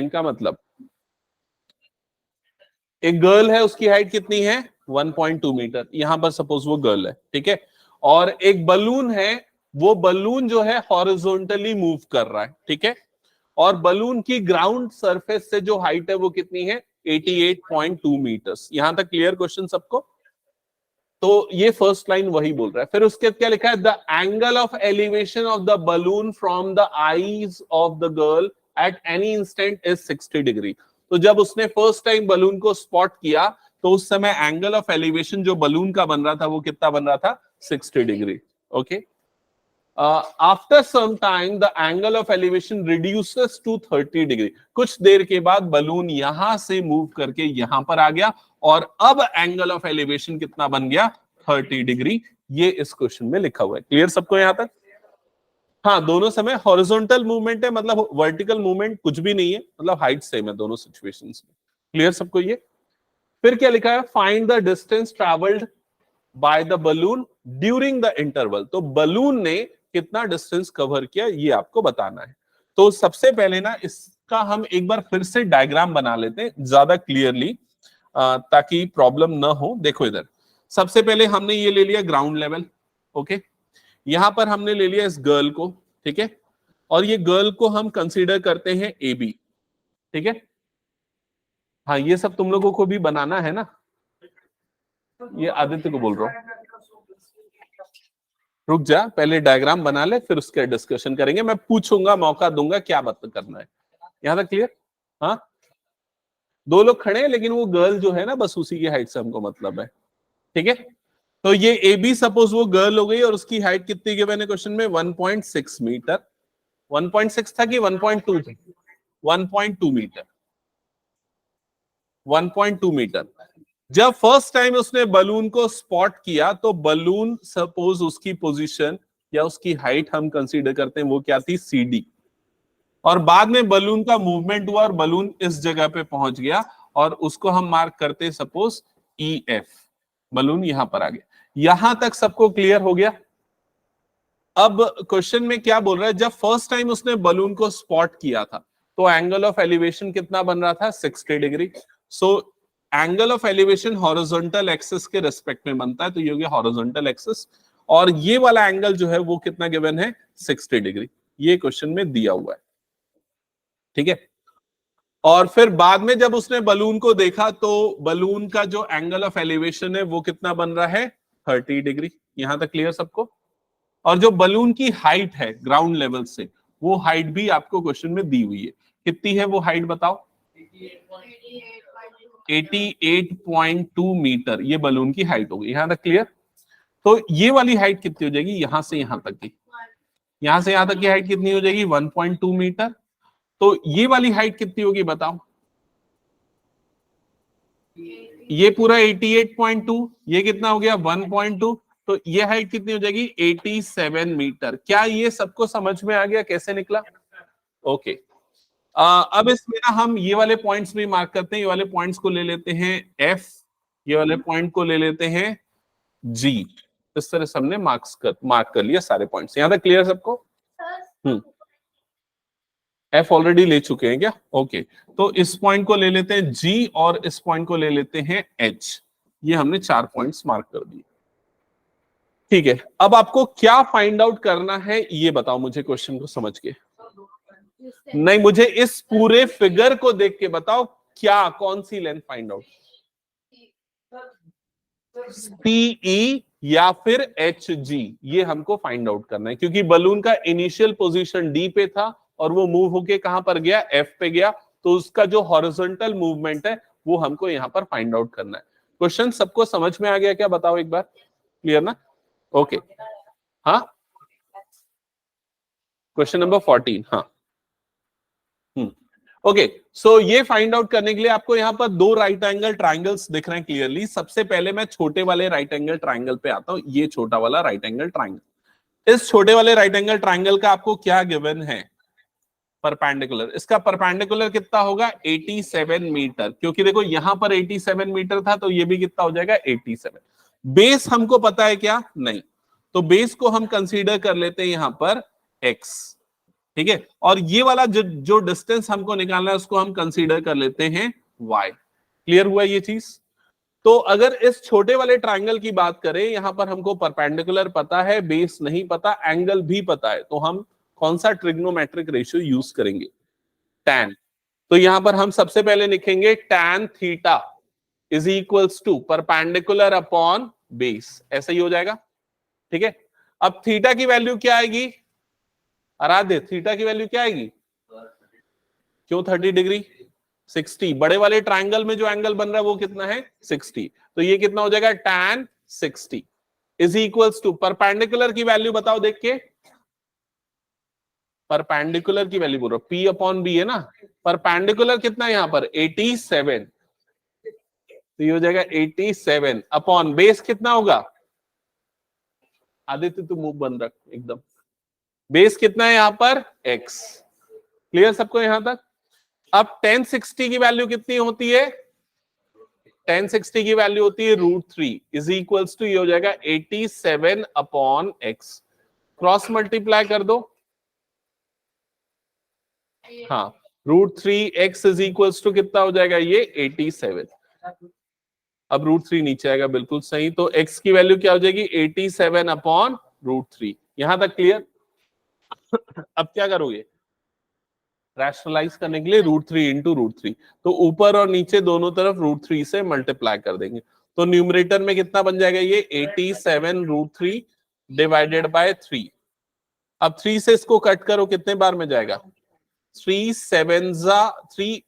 Line का मतलब एक गर्ल है, उसकी हाइट कितनी है 1.2 मीटर, यहां पर सपोज वो गर्ल है, ठीक है, और एक बलून है, वो बलून जो है हॉरिजॉन्टली मूव कर रहा है, ठीक है, और बलून की ग्राउंड सरफेस से जो हाइट है वो कितनी है 88.2 मीटर्स। यहां तक क्लियर क्वेश्चन सबको? तो ये फर्स्ट लाइन वही बोल रहा है। फिर उसके क्या लिखा है, the angle of elevation of the balloon from the eyes of the girl at any instant is 60 degree. तो जब उसने फर्स्ट टाइम बलून को स्पॉट किया तो उस समय एंगल ऑफ एलिवेशन जो बलून का बन रहा था वो कितना बन रहा था 60 degree. Okay, after some time the angle of elevation reduces to 30 degree. कुछ देर के बाद बलून यहां से मूव करके यहां पर आ गया और अब एंगल ऑफ एलिवेशन कितना बन गया 30 डिग्री। ये इस क्वेश्चन में लिखा हुआ है। क्लियर सबको यहां तक? हाँ, दोनों समय हॉरिजॉन्टल मूवमेंट है, मतलब वर्टिकल मूवमेंट कुछ भी नहीं है, मतलब हाइट सेम है दोनों सिचुएशंस में। क्लियर सबको ये? फिर क्या लिखा है, find the distance travelled by the balloon during the interval. तो बलून ने कितना डिस्टेंस कवर किया ये आपको बताना है। तो सबसे पहले ना इसका हम एक बार फिर से डायग्राम बना लेते हैं ज्यादा क्लियरली, ताकि प्रॉब्लम ना हो। देखो इधर सबसे पहले हमने ये ले लिया ग्राउंड लेवल, ओके, यहां पर हमने ले लिया इस गर्ल को, ठीक है, और ये गर्ल को हम कंसीडर करते हैं ए बी, ठीक है। हाँ, ये सब तुम लोगों को भी बनाना है ना, ये आदित्य को बोल रहा हूं, रुक जा, पहले डायग्राम बना ले फिर उसके डिस्कशन करेंगे। मैं पूछूंगा, मौका दूंगा क्या बात करना है। यहां तक क्लियर? हाँ, दो लोग खड़े हैं लेकिन वो गर्ल जो है ना बस उसी की हाइट से हमको मतलब है, ठीक है। तो ये ए बी सपोज वो गर्ल हो गई और उसकी हाइट कितनी गिवन है क्वेश्चन में 1.6 मीटर। 1.6 था कि 1.2 था? 1.2 मीटर, 1.2 मीटर। जब फर्स्ट टाइम उसने बलून को स्पॉट किया तो बलून सपोज उसकी पोजीशन या उसकी हाइट हम कंसीडर करते हैं वो क्या थी CD, और बाद में बलून का मूवमेंट हुआ और बलून इस जगह पे पहुंच गया और उसको हम मार्क करते हैं सपोज EF। बलून यहां पर आ गया। यहां तक सबको क्लियर हो गया? अब क्वेश्चन में क्या बोल रहा है, जब फर्स्ट टाइम उसने बलून को स्पॉट किया था तो एंगल ऑफ एलिवेशन कितना बन रहा था 60 degree. So angle of elevation horizontal axis के रेस्पेक्ट में बनता है, तो ये हो गया हॉरिजॉन्टल एक्सिस, और ये वाला एंगल जो है वो कितना गिवन है 60 डिग्री। ये क्वेश्चन में दिया हुआ है, ठीक है। और फिर बाद में जब उसने बलून को देखा तो बलून का जो एंगल ऑफ एलिवेशन है वो कितना बन रहा है 30 डिग्री। यहां तक क्लियर सबको? और जो बलून की हाइट है ग्राउंड लेवल से, वो हाइट भी आपको क्वेश्चन में दी हुई है। कितनी है वो हाइट बताओ? 88.2 मीटर ये बलून की हाइट होगी। यहां तक क्लियर? तो ये वाली हाइट कितनी हो जाएगी यहां से यहां तक की? यहां से यहां तक की हाइट कितनी हो जाएगी 1.2 मीटर। तो ये वाली हाइट कितनी होगी बताओ? ये पूरा 88.2, ये कितना हो गया 1.2, तो ये हाइट कितनी हो जाएगी 87 मीटर। क्या ये सबको समझ में आ गया कैसे निकला? ओके, अब इसमें ना हम ये वाले पॉइंट्स भी मार्क करते हैं। ये वाले पॉइंट्स को ले लेते हैं F, ये वाले पॉइंट को ले लेते हैं G। इस तरह से हमने मार्क कर लिया सारे पॉइंट्स। यहां तक क्लियर सबको? F ऑलरेडी ले चुके हैं क्या? ओके, तो इस पॉइंट को ले लेते हैं G और इस पॉइंट को ले लेते हैं H। ये हमने 4 पॉइंट्स मार्क कर दिए, ठीक है। अब आपको क्या फाइंड आउट करना है ये बताओ मुझे, क्वेश्चन को समझ के। नहीं, मुझे इस पूरे फिगर को देख के बताओ क्या, कौन C length find out, CE या फिर HG, ये हमको फाइंड आउट करना है। क्योंकि बलून का इनिशियल पोजीशन D पे था और वो मूव होके कहां पर गया F पे गया, तो उसका जो हॉरिजॉन्टल मूवमेंट है वो हमको यहां पर फाइंड आउट करना है। क्वेश्चन सबको समझ में आ गया क्या बताओ एक बार? क्लियर ना? ओके, हाँ, क्वेश्चन नंबर 14। हाँ, ओके, सो ये फाइंड आउट करने के लिए आपको यहां पर 2 राइट एंगल ट्राइंगल्स दिख रहे हैं क्लियरली। सबसे पहले मैं छोटे वाले राइट एंगल ट्राइंगल पे आता हूं। ये छोटा वाला राइट एंगल ट्राइंगल, इस छोटे वाले राइट एंगल ट्राइंगल का आपको क्या गिवन है? परपेंडिकुलर। इसका परपेंडिकुलर कितना होगा 87 मीटर, क्योंकि देखो यहां पर 87 मीटर था तो ये भी कितना हो जाएगा 87। बेस हमको पता है क्या? नहीं, तो बेस को हम कंसीडर कर लेते हैं यहां पर x, ठीक है। और ये वाला जो डिस्टेंस हमको निकालना है उसको हम कंसीडर कर लेते हैं y। क्लियर हुआ ये चीज? तो अगर इस छोटे वाले ट्रायंगल की बात करें, यहां पर हमको परपेंडिकुलर पता है, बेस नहीं पता, एंगल भी पता है, तो हम कौन सा ट्रिग्नोमेट्रिक रेशियो यूज करेंगे? tan। तो यहां पर हम सबसे पहले लिखेंगे tan theta is equals to perpendicular upon base, ऐसा ही हो जाएगा। ठीक है। अब थीटा की वैल्यू क्या आएगी? आराध्य, थीटा की वैल्यू क्या आएगी? क्यों 30 डिग्री? 60। बड़े वाले ट्रायंगल में जो एंगल बन रहा है वो कितना है? 60। तो ये कितना हो जाएगा? tan 60 is equals to perpendicular की वैल्यू बताओ देख के। परपेंडिकुलर की वैल्यू बोल रहा हूं, P अपॉन बी है ना। परपेंडिकुलर कितना है यहाँ पर? 87। तो ये हो जाएगा 87 अपॉन बेस कितना होगा? आदित्य तू मुंह बंद रख एकदम। बेस कितना है यहाँ पर? x। क्लियर सबको यहां तक? अब tan 60 की वैल्यू कितनी होती है? tan 60 की वैल्यू होती है √3 इज इक्वल्स टू, ये हो जाएगा 87 अपॉन x। क्रॉस मल्टीप्लाई कर दो। हाँ, √3x इज इक्वल्स टू कितना हो जाएगा? ये 87। अब √3 नीचे आएगा, बिल्कुल सही। तो x की वैल्यू क्या हो जाएगी? 87 अपॉन √3। यहां तक क्लियर? अब क्या करोगे? रैशनलाइज करने के लिए √3 इंटू √3, तो ऊपर और नीचे दोनों तरफ √3 से मल्टीप्लाई कर देंगे। तो न्यूमरेटर में कितना बन जाएगा? ये 87 √3 डिवाइडेड बाय 3। अब 3 से इसको कट करो, कितने बार में जाएगा? 3 7 3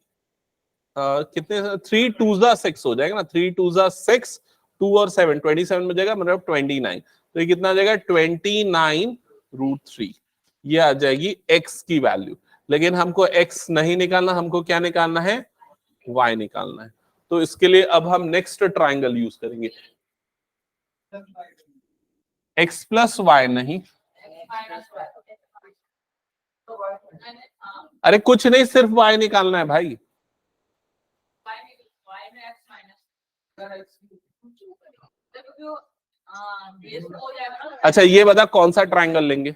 कितने? 3 2 6 हो जाएगा ना। 3 2 6, 2 और 7 27 में जाएगा, मतलब 29। तो ये कितना आ जाएगा? 29 √3। ये आ जाएगी x की वैल्यू। लेकिन हमको x नहीं निकालना, हमको क्या निकालना है? y निकालना है। तो इसके लिए अब हम नेक्स्ट ट्राइंगल यूज करेंगे। x प्लस वाई नहीं, अरे कुछ नहीं, सिर्फ y निकालना है भाई। अच्छा ये बता कौन सा ट्राइंगल लेंगे?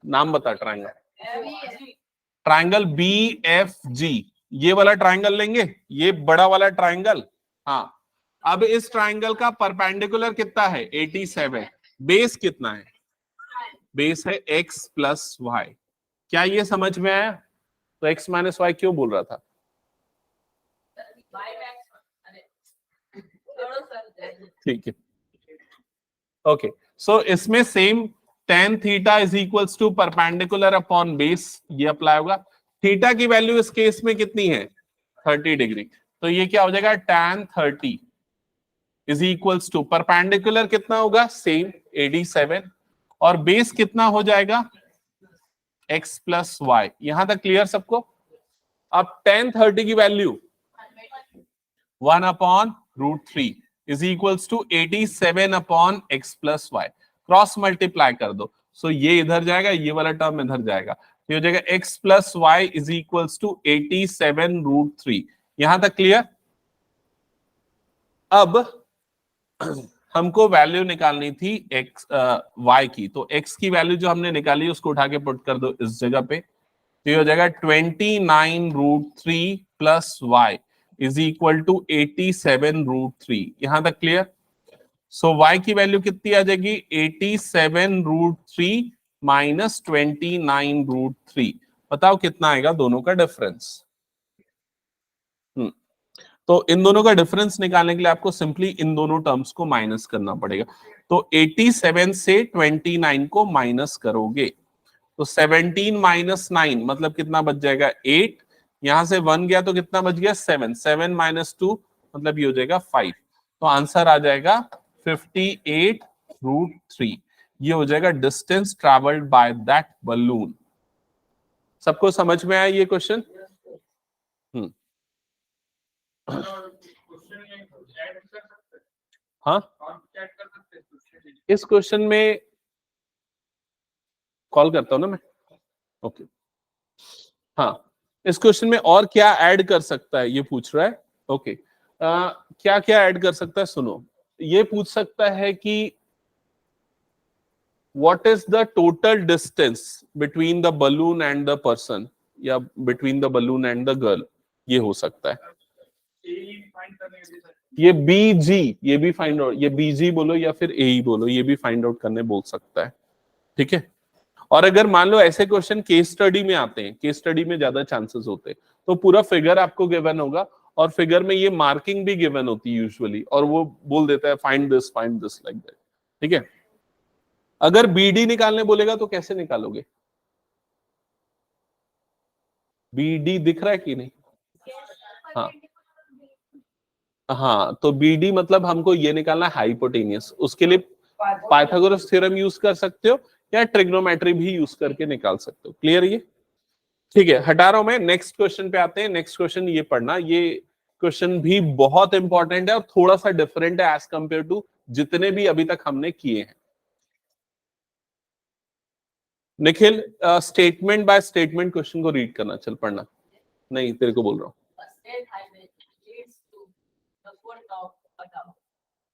नाम बता ट्राइंगल। ट्राइंगल BFG, ये वाला ट्राइंगल लेंगे, ये बड़ा वाला ट्राइंगल। हाँ, अब इस ट्राइंगल का परपेंडिकुलर कितना है? 87। बेस कितना है? बेस है x प्लस वाई। क्या ये समझ में आया? तो x माइनस वाई क्यों बोल रहा था? ठीक है, ओके। सो इसमें same tan theta is equals to perpendicular upon base, ये अप्लाई होगा। थीटा की वैल्यू इस केस में कितनी है? 30 डिग्री। तो ये क्या हो जाएगा? tan 30 is equals to perpendicular कितना होगा? सेम 87, और बेस कितना हो जाएगा? x plus y. यहां तक क्लियर सबको? अब tan 30 की value 1 upon √3 is equals to 87 upon x plus y. Cross multiply कर दो, सो ये इधर जाएगा, ये वाला टर्म इधर जाएगा, तो हो जाएगा x plus y is equals to 87 √3। यहां तक क्लियर? अब हमको वैल्यू निकालनी थी x y की, तो x की वैल्यू जो हमने निकाली उसको उठा के पुट कर दो इस जगह पे, तो ये हो जाएगा 29 √3 plus y is equal to 87 √3। यहां तक क्लियर? सो y की वैल्यू कितनी आ जाएगी? 87 √3 माइनस 29 √3। बताओ कितना आएगा दोनों का डिफरेंस? तो इन दोनों का डिफरेंस निकालने के लिए आपको सिंपली इन दोनों टर्म्स को माइनस करना पड़ेगा। तो 87 से 29 को माइनस करोगे तो 17 माइनस 9 मतलब कितना बच जाएगा? 8। यहां से 1 गया तो कितना बच गया? 7। 7 माइनस 2 मतलब ये हो जाएगा 5। तो आंसर आ जाएगा 58 √3। ये हो जाएगा distance travelled by that balloon. सबको समझ में आया ये क्वेश्चन? हाँ, इस क्वेश्चन में कॉल करता हूं ना मैं। ओके, हाँ, इस क्वेश्चन में और क्या ऐड कर सकता है ये पूछ रहा है। ओके, क्या क्या ऐड कर सकता है? सुनो, ये पूछ सकता है कि what is the total distance between the balloon and the person, या between the balloon and the girl, ये हो सकता है। ये बीजी, ये भी फाइंड आउट, ये बीजी बोलो या फिर ए बोलो, ये भी फाइंड आउट करने बोल सकता है, ठीक है। और अगर मान लो ऐसे क्वेश्चन केस स्टडी में आते हैं, केस स्टडी में ज्यादा चांसेस होते हैं, तो पूरा फिगर आपको गिवन होगा और फिगर में ये मार्किंग भी गिवन होती है यूजुअली, और वो बोल देता है फाइंड दिस लाइक दैट, ठीक है। अगर बीडी निकालने बोलेगा तो कैसे निकालोगे? बीडी दिख रहा है कि नहीं? हाँ हाँ, तो बीडी मतलब हमको ये निकालना है हाइपोटेनियस, उसके लिए पाइथागोरस थ्योरम यूज कर सकते हो या ट्रिग्नोमेट्री भी यूज करके निकाल सकते हो। क्लियर ये? ठीक है, हटा रहा हूं मैं, नेक्स्ट क्वेश्चन पे आते हैं। नेक्स्ट क्वेश्चन ये पढ़ना, ये क्वेश्चन भी बहुत इंपॉर्टेंट है और थोड़ा सा डिफरेंट है एज कंपेयर टू जितने भी अभी तक हमने किए हैं। Nikhil, statement by statement question को रीड करना, चल पढ़ना। नहीं, तेरे को बोल रहा हूँ।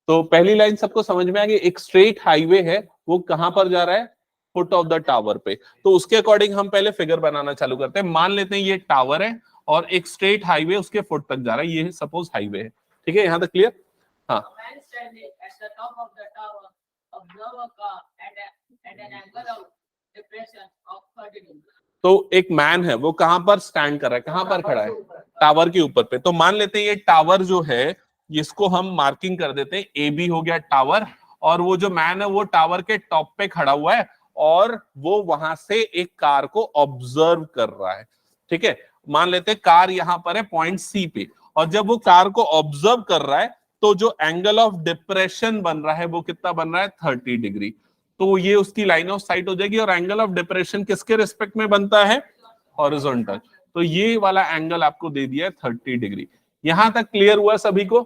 तो पहली लाइन सबको समझ में आ गई, एक स्ट्रेट हाईवे है, वो कहां पर जा रहा है? फुट ऑफ द टावर पे। तो उसके अकॉर्डिंग हम पहले फिगर बनाना चालू करते हैं। मान लेते हैं ये टावर है और एक स्ट्रेट हाईवे उसके फुट तक जा रहा है, ये सपोज हाईवे है, ठीक है, यहां तक क्लियर? हाँ, तो एक मैन है, वो कहां पर स्टैंड कर रहा है, कहां पर खड़ा है? टावर के ऊपर पे। तो मान लेते हैं ये टावर जो है, इसको हम मार्किंग कर देते हैं, ए बी हो गया टावर, और वो जो मैन है वो टावर के टॉप पे खड़ा हुआ है और वो वहां से एक कार को ऑब्जर्व कर रहा है, ठीक है। मान लेते हैं कार यहां पर है पॉइंट सी पे, और जब वो कार को ऑब्जर्व कर रहा है तो जो एंगल ऑफ डिप्रेशन बन रहा है वो कितना बन रहा है? 30 डिग्री। तो ये उसकी लाइन ऑफ साइट हो जाएगी, और एंगल ऑफ डिप्रेशन किसके रिस्पेक्ट में बनता है? हॉरिजॉन्टल। तो ये वाला एंगल आपको दे दिया है 30 डिग्री। यहां तक क्लियर हुआ सभी को?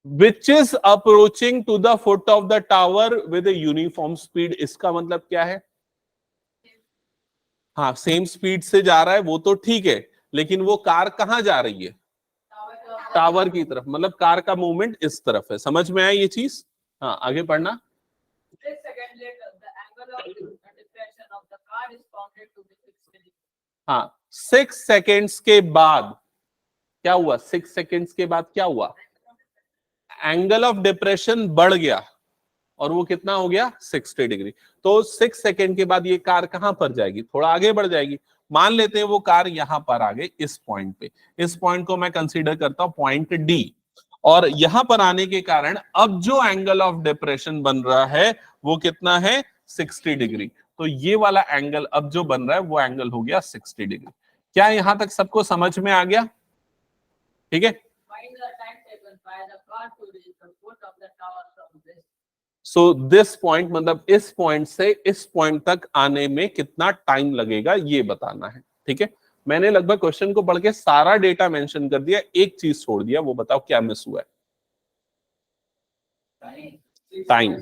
Which is approaching to the foot of the tower with uniform speed, इसका मतलब क्या है? हाँ, सेम स्पीड से जा रहा है वो तो ठीक है, लेकिन वो कार कहां जा रही है? टावर की तरफ, मतलब कार का मूवमेंट इस तरफ है। समझ में आया ये चीज? हाँ, आगे पढ़ना। हाँ, 6 सेकेंड्स के बाद क्या हुआ? 6 सेकेंड्स के बाद क्या हुआ? एंगल ऑफ डिप्रेशन बढ़ गया, और वो कितना हो गया? 60 डिग्री। तो 6 सेकेंड के बाद ये कार कहां पर जाएगी? थोड़ा आगे बढ़ जाएगी। मान लेते हैं वो कार यहां पर आ गई इस पॉइंट पे, इस पॉइंट को मैं कंसीडर करता हूं पॉइंट डी, और यहां पर आने के कारण अब जो एंगल ऑफ डिप्रेशन बन रहा है वो कितना है? 60 डिग्री। तो ये वाला एंगल अब जो बन रहा है वो एंगल हो गया 60 डिग्री। क्या यहां तक सबको समझ में आ गया? ठीक है। सो दिस पॉइंट, मतलब इस पॉइंट से इस पॉइंट तक आने में कितना टाइम लगेगा ये बताना है, ठीक है। मैंने लगभग क्वेश्चन को पढ़ के सारा डेटा मेंशन कर दिया, एक चीज छोड़ दिया, वो बताओ क्या मिस हुआ है? टाइम।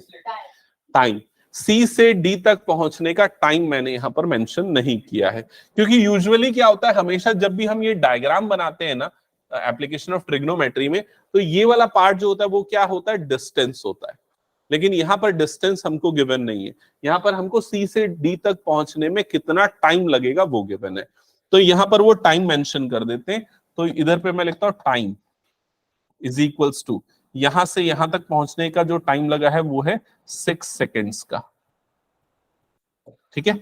टाइम, सी से डी तक पहुंचने का टाइम मैंने यहां पर मेंशन नहीं किया है, क्योंकि यूजुअली क्या होता है, हमेशा जब भी हम ये डायग्राम बनाते हैं ना एप्लीकेशन ऑफ ट्रिग्नोमेट्री में, तो ये वाला पार्ट जो होता है वो क्या होता है? डिस्टेंस होता है। लेकिन यहाँ पर डिस्टेंस हमको गिवन नहीं है, यहाँ पर हमको सी से डी तक पहुंचने में कितना टाइम लगेगा वो गिवन है। तो यहाँ पर वो टाइम मेंशन कर देते हैं। तो इधर पे मैं लिखता हूं टाइम इज इक्वल्स टू, यहां से यहां तक पहुंचने का जो टाइम लगा है वो है 6 सेकेंड्स का, ठीक है।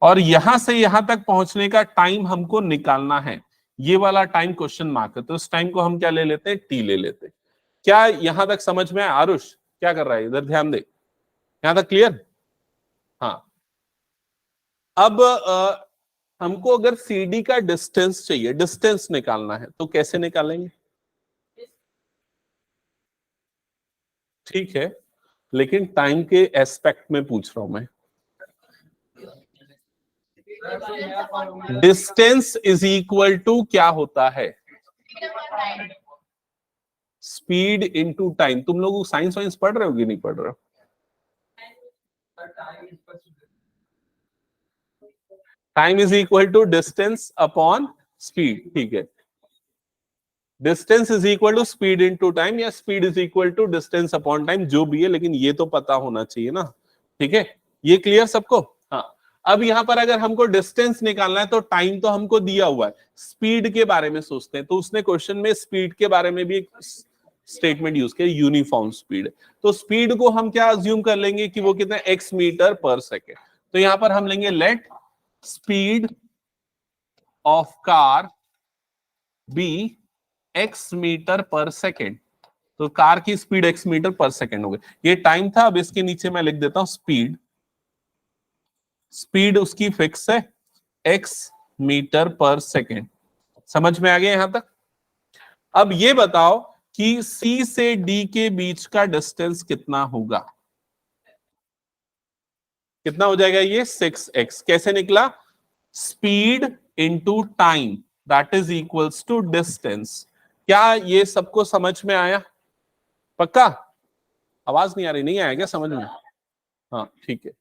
और यहां से यहां तक पहुंचने का टाइम हमको निकालना है, ये वाला टाइम क्वेश्चन मार्क है, तो इस टाइम को हम क्या ले लेते हैं? टी ले लेते हैं। क्या यहां तक समझ में आया? आरुष क्या कर रहा है इधर? ध्यान दे, यहां तक क्लियर? हाँ। अब हमको अगर सीडी का डिस्टेंस चाहिए, डिस्टेंस निकालना है, तो कैसे निकालेंगे? ठीक है, लेकिन टाइम के एस्पेक्ट में पूछ रहा हूं मैं। डिस्टेंस इज इक्वल टू क्या होता है? Speed into time. तुम लोग साइंस वाइंस पढ़ रहे हो कि नहीं पढ़ रहे हो? Time is equal to distance upon speed, ठीक है। Distance is equal to speed into time या speed is equal to distance upon time, जो भी है, लेकिन ये तो पता होना चाहिए ना। ठीक है, ये क्लियर सबको? हाँ। अब यहां पर अगर हमको डिस्टेंस निकालना है तो टाइम तो हमको दिया हुआ है, स्पीड के बारे में सोचते हैं। तो उसने क्वेश्चन में स्पीड के बारे में भी एक स्टेटमेंट यूज किया, यूनिफॉर्म स्पीड। तो स्पीड को हम क्या अज्यूम कर लेंगे कि वो कितना, x मीटर पर सेकेंड। तो यहां पर हम लेंगे let speed of car be x metre per second. तो कार की speed x metre per second हो गई, ये टाइम था। अब इसके नीचे मैं लिख देता हूं स्पीड, स्पीड उसकी फिक्स है x मीटर पर सेकेंड। समझ में आ गया यहां तक? अब ये बताओ कि C से D के बीच का डिस्टेंस कितना होगा? कितना हो जाएगा ये? 6x। कैसे निकला? Speed into time that is equals to distance. क्या ये सबको समझ में आया? पक्का? आवाज नहीं आ रही? नहीं आया क्या समझ में? हाँ ठीक है।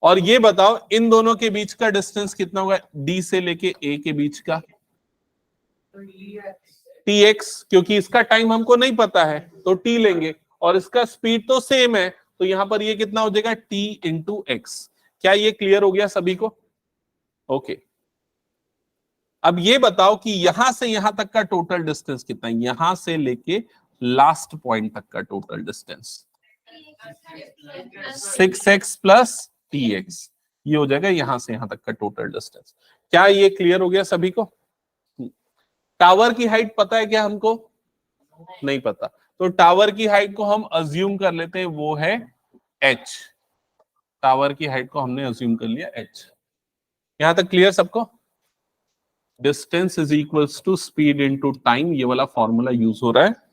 और ये बताओ इन दोनों के बीच का डिस्टेंस कितना होगा, डी से लेके ए के बीच का? tx, क्योंकि इसका टाइम हमको नहीं पता है तो t लेंगे, और इसका स्पीड तो सेम है, तो यहां पर ये कितना हो जाएगा, t इंटू एक्स। क्या ये क्लियर हो गया सभी को? ओके। अब ये बताओ कि यहां से यहां तक का टोटल डिस्टेंस कितना है, यहां से लेके लास्ट पॉइंट तक का total distance 6x plus tx, ये हो जाएगा यहां से यहां तक का टोटल डिस्टेंस। क्या ये क्लियर हो गया सभी को? टावर की हाइट पता है क्या हमको? नहीं पता। तो टावर की हाइट को हम अज्यूम कर लेते हैं, वो है h। टावर की हाइट को हमने अज्यूम कर लिया h। यहां तक क्लियर सबको? Distance is equals to speed into time, ये वाला फॉर्मूला यूज हो रहा है।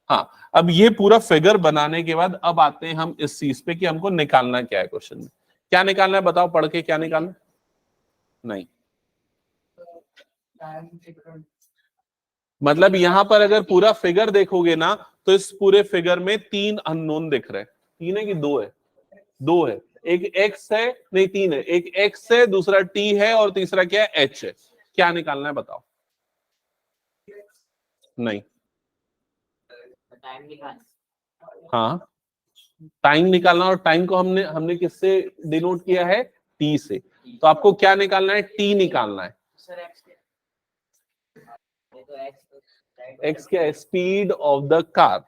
हाँ, अब ये पूरा फिगर बनाने के बाद अब आते हैं हम इस चीज पे कि हमको निकालना क्या है क्वेश्चन में। क्या निकालना है बताओ, पढ़ के क्या निकालना है? नहीं, मतलब यहां पर अगर पूरा फिगर देखोगे ना तो इस पूरे फिगर में 3 अननोन दिख रहे हैं। 3 है कि 2 है? 2 है। एक x है, नहीं 3 है। एक x है, दूसरा t है, और तीसरा क्या है, h है। क्या निकालना है बताओ? नहीं, हाँ टाइम निकालना, और टाइम को हमने हमने किससे डिनोट किया है, t से। तो आपको क्या निकालना है, t निकालना है। x क्या है, स्पीड ऑफ द कार।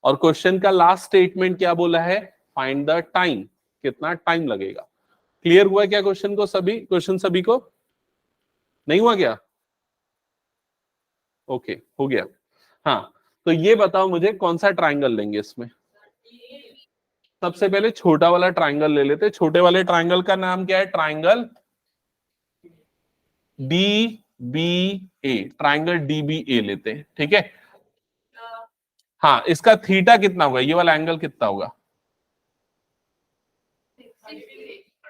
और क्वेश्चन का लास्ट स्टेटमेंट क्या बोला है, फाइंड द टाइम, कितना टाइम लगेगा। क्लियर हुआ क्या क्वेश्चन को सभी, क्वेश्चन सभी को? नहीं हुआ क्या? ओके, हो गया। हाँ, तो ये बताओ मुझे कौन सा ट्राइंगल लेंगे इसमें? सबसे पहले छोटा वाला ट्राइंगल ले लेते। छोटे वाले ट्राइंगल का नाम क्या है, ट्राइंगल डी बी ए, ट्राइंगल डी बी ए लेते हैं। ठीक है, हाँ इसका थीटा कितना होगा, ये वाला एंगल कितना होगा,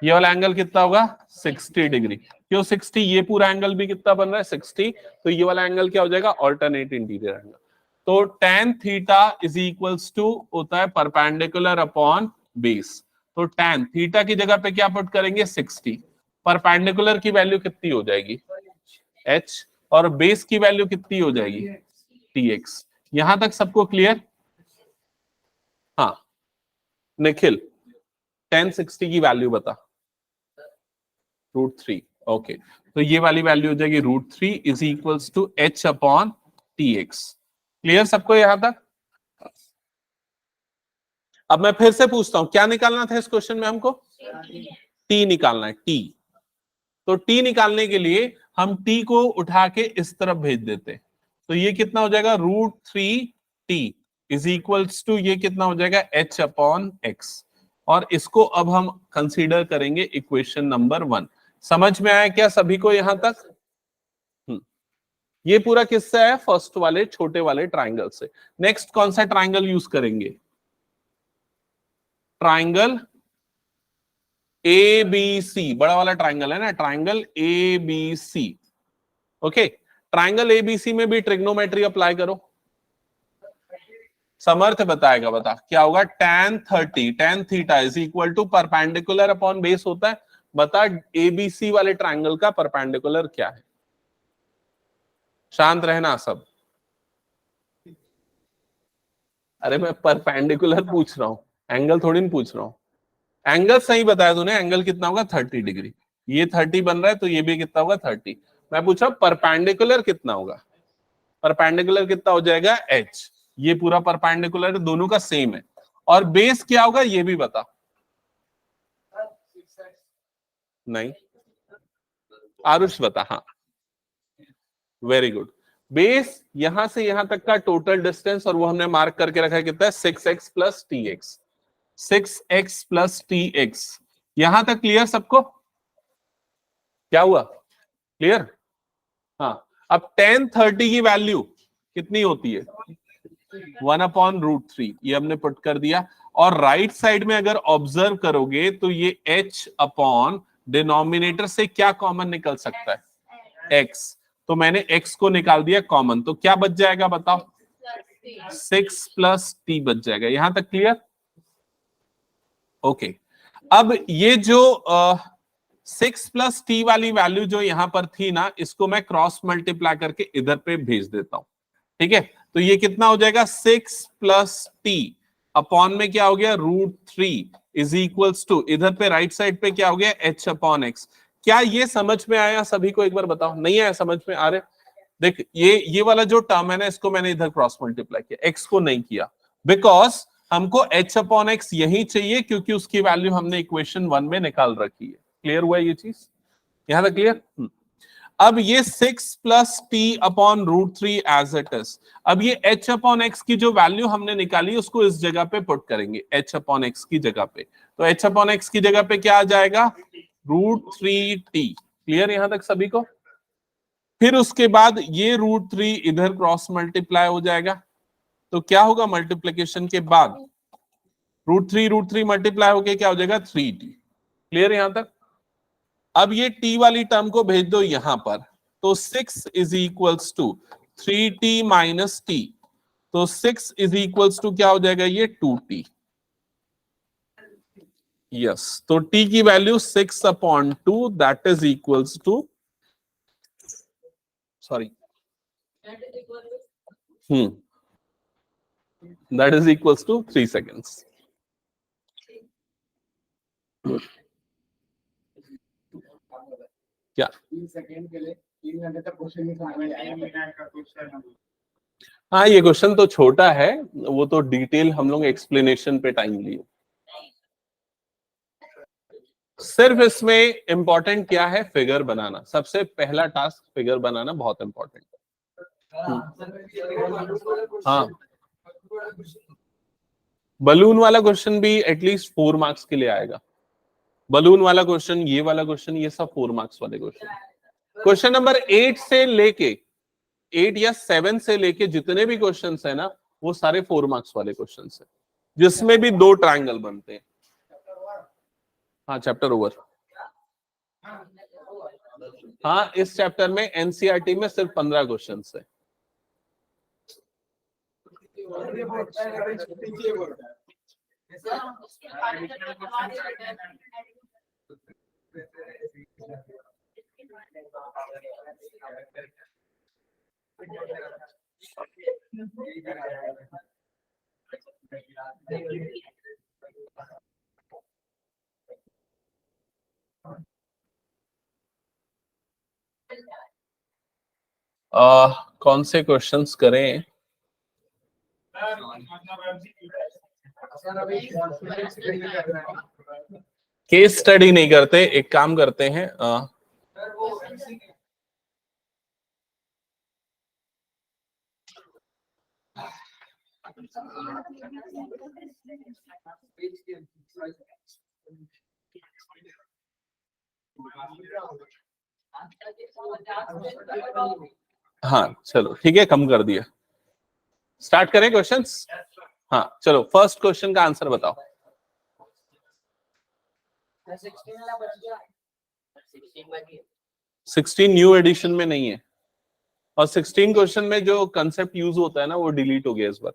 ये वाला एंगल कितना होगा, 60 डिग्री। क्यों 60? ये पूरा एंगल भी कितना बन रहा है, 60। तो ये वाला एंगल क्या हो जाएगा, ऑल्टरनेट इंटीरियर एंगल। तो tan theta is equals to होता है परपेंडिकुलर अपॉन बेस। तो tan थीटा की जगह पे क्या पुट करेंगे, 60। परपेंडिकुलर की वैल्यू कितनी हो जाएगी, h, और बेस की वैल्यू कितनी हो जाएगी, tx। यहां तक सबको क्लियर? हाँ निखिल, tan 60 की वैल्यू बता। √3। ओके, तो ये वाली वैल्यू हो जाएगी √3 is equals to h upon tx। Clear सबको यहां तक? अब मैं फिर से पूछता हूं, क्या निकालना था इस क्वेश्चन में हमको, t निकालना है, t। तो t निकालने के लिए हम t को उठा के इस तरफ भेज देते। तो ये कितना हो जाएगा, √3t इज इक्वल्स टू ये कितना हो जाएगा, h अपॉन x। और इसको अब हम कंसीडर करेंगे इक्वेशन नंबर 1। समझ में आया क्या सभी को यहां तक? ये पूरा किस्सा है फर्स्ट वाले छोटे वाले ट्राइंगल से। नेक्स्ट कौन सा ट्राइंगल यूज करेंगे, ट्राइंगल ए बी सी, बड़ा वाला ट्राइंगल है ना, triangle A B C. Okay, triangle ABC में भी ट्रिग्नोमेट्री अप्लाई करो। समर्थ बताएगा, बता क्या होगा, tan 30, tan theta is equal to perpendicular upon base होता है। बता एबीसी वाले ट्राइंगल का परपेंडिकुलर क्या है। शांत रहना सब। अरे मैं परपेंडिकुलर पूछ रहा हूं, एंगल थोड़ी नहीं पूछ रहा हूं। एंगल सही बताया तूने, एंगल कितना होगा 30 डिग्री। ये 30 बन रहा है तो ये भी कितना होगा 30। मैं पूछा परपेंडिकुलर कितना होगा, परपेंडिकुलर कितना हो जाएगा h। ये पूरा परपेंडिकुलर दोनों का सेम है। और बेस क्या होगा ये भी बता। नहीं, आरुष बता। हाँ वेरी गुड। बेस यहां से यहां तक का टोटल डिस्टेंस, और वो हमने मार्क करके रखा है कितना है 6x plus T x. 6x plus T x. यहां तक क्लियर सबको? क्या हुआ, क्लियर? हाँ। अब tan 30 की वैल्यू कितनी होती है 1/√3, ये हमने पुट कर दिया। और राइट साइड में अगर ऑब्जर्व करोगे तो ये h अपॉन डिनोमिनेटर से क्या कॉमन निकल सकता है x, तो मैंने x को निकाल दिया कॉमन, तो क्या बच जाएगा बताओ 6 प्लस t बच जाएगा। यहां तक क्लियर? ओके। अब ये जो 6 प्लस टी वाली वैल्यू जो यहां पर थी ना, इसको मैं क्रॉस मल्टीप्लाई करके इधर पे भेज देता हूं। ठीक है, तो ये कितना हो जाएगा 6 प्लस टी अपॉन में क्या हो गया √3 इज इक्वल्स टू, इधर पे राइट साइड पे क्या हो गया h अपॉन एक्स। क्या ये समझ में आया सभी को? एक बार बताओ, नहीं आया समझ में? आ रहे? देख ये वाला जो टर्म है ना, इसको मैंने इधर क्रॉस मल्टीप्लाई किया, x को नहीं किया, बिकॉज हमको h अपॉन एक्स यही चाहिए, क्योंकि उसकी वैल्यू हमने इक्वेशन 1 में निकाल रखी है। क्लियर हुआ ये चीज? यहां तक क्लियर? अब ये 6 plus T upon √3 as it is. अब ये h अपॉन एक्स की जो वैल्यू हमने निकाली उसको इस जगह पे पुट करेंगे, h अपॉन एक्स की जगह पे। तो h अपॉन एक्स की जगह पे क्या आ जाएगा √3t। क्लियर यहां तक सभी को? फिर उसके बाद ये √3 इधर क्रॉस मल्टीप्लाई हो जाएगा, तो क्या होगा मल्टीप्लीकेशन के बाद √3 मल्टीप्लाई होके क्या हो जाएगा 3t। क्लियर यहां तक? अब ये t वाली टर्म को भेज दो यहां पर, तो 6 is equals to 3t minus t, तो 6 इज इक्वल्स टू क्या हो जाएगा ये 2t। यस, तो t की value 6 upon 2 that is equals to, sorry, that is equals to 3 seconds. क्या 3 सेकंड के लिए 3 घंटे तक क्वेश्चन नहीं समझ। हाँ, ये क्वेश्चन तो छोटा है, वो तो डिटेल हम लोग एक्सप्लेनेशन पे टाइम लिए। सिर्फ इसमें इंपॉर्टेंट क्या है, फिगर बनाना। सबसे पहला टास्क फिगर बनाना बहुत इंपॉर्टेंट है। हाँ, बलून वाला क्वेश्चन भी एटलीस्ट 4 मार्क्स के लिए आएगा। बलून वाला क्वेश्चन, ये वाला क्वेश्चन, ये सब 4 मार्क्स वाले क्वेश्चन। क्वेश्चन नंबर 8 से लेके 8 या 7 से लेके जितने भी क्वेश्चंस है ना, वो सारे 4 मार्क्स वाले क्वेश्चंस है, जिसमें भी 2 ट्रायंगल बनते हैं। हाँ, चैप्टर ओवर। हाँ, इस चैप्टर में एनसीईआरटी में सिर्फ 15 क्वेश्चंस है। कौन से क्वेश्चंस करें? केस स्टडी नहीं करते, एक काम करते हैं, हाँ चलो ठीक है, कम कर दिया। स्टार्ट करें क्वेश्चंस? हाँ चलो, फर्स्ट क्वेश्चन का आंसर बताओ। 16 न्यू एडिशन में नहीं है, और 16 क्वेश्चन में जो कंसेप्ट यूज होता है ना, वो डिलीट हो गया इस बार।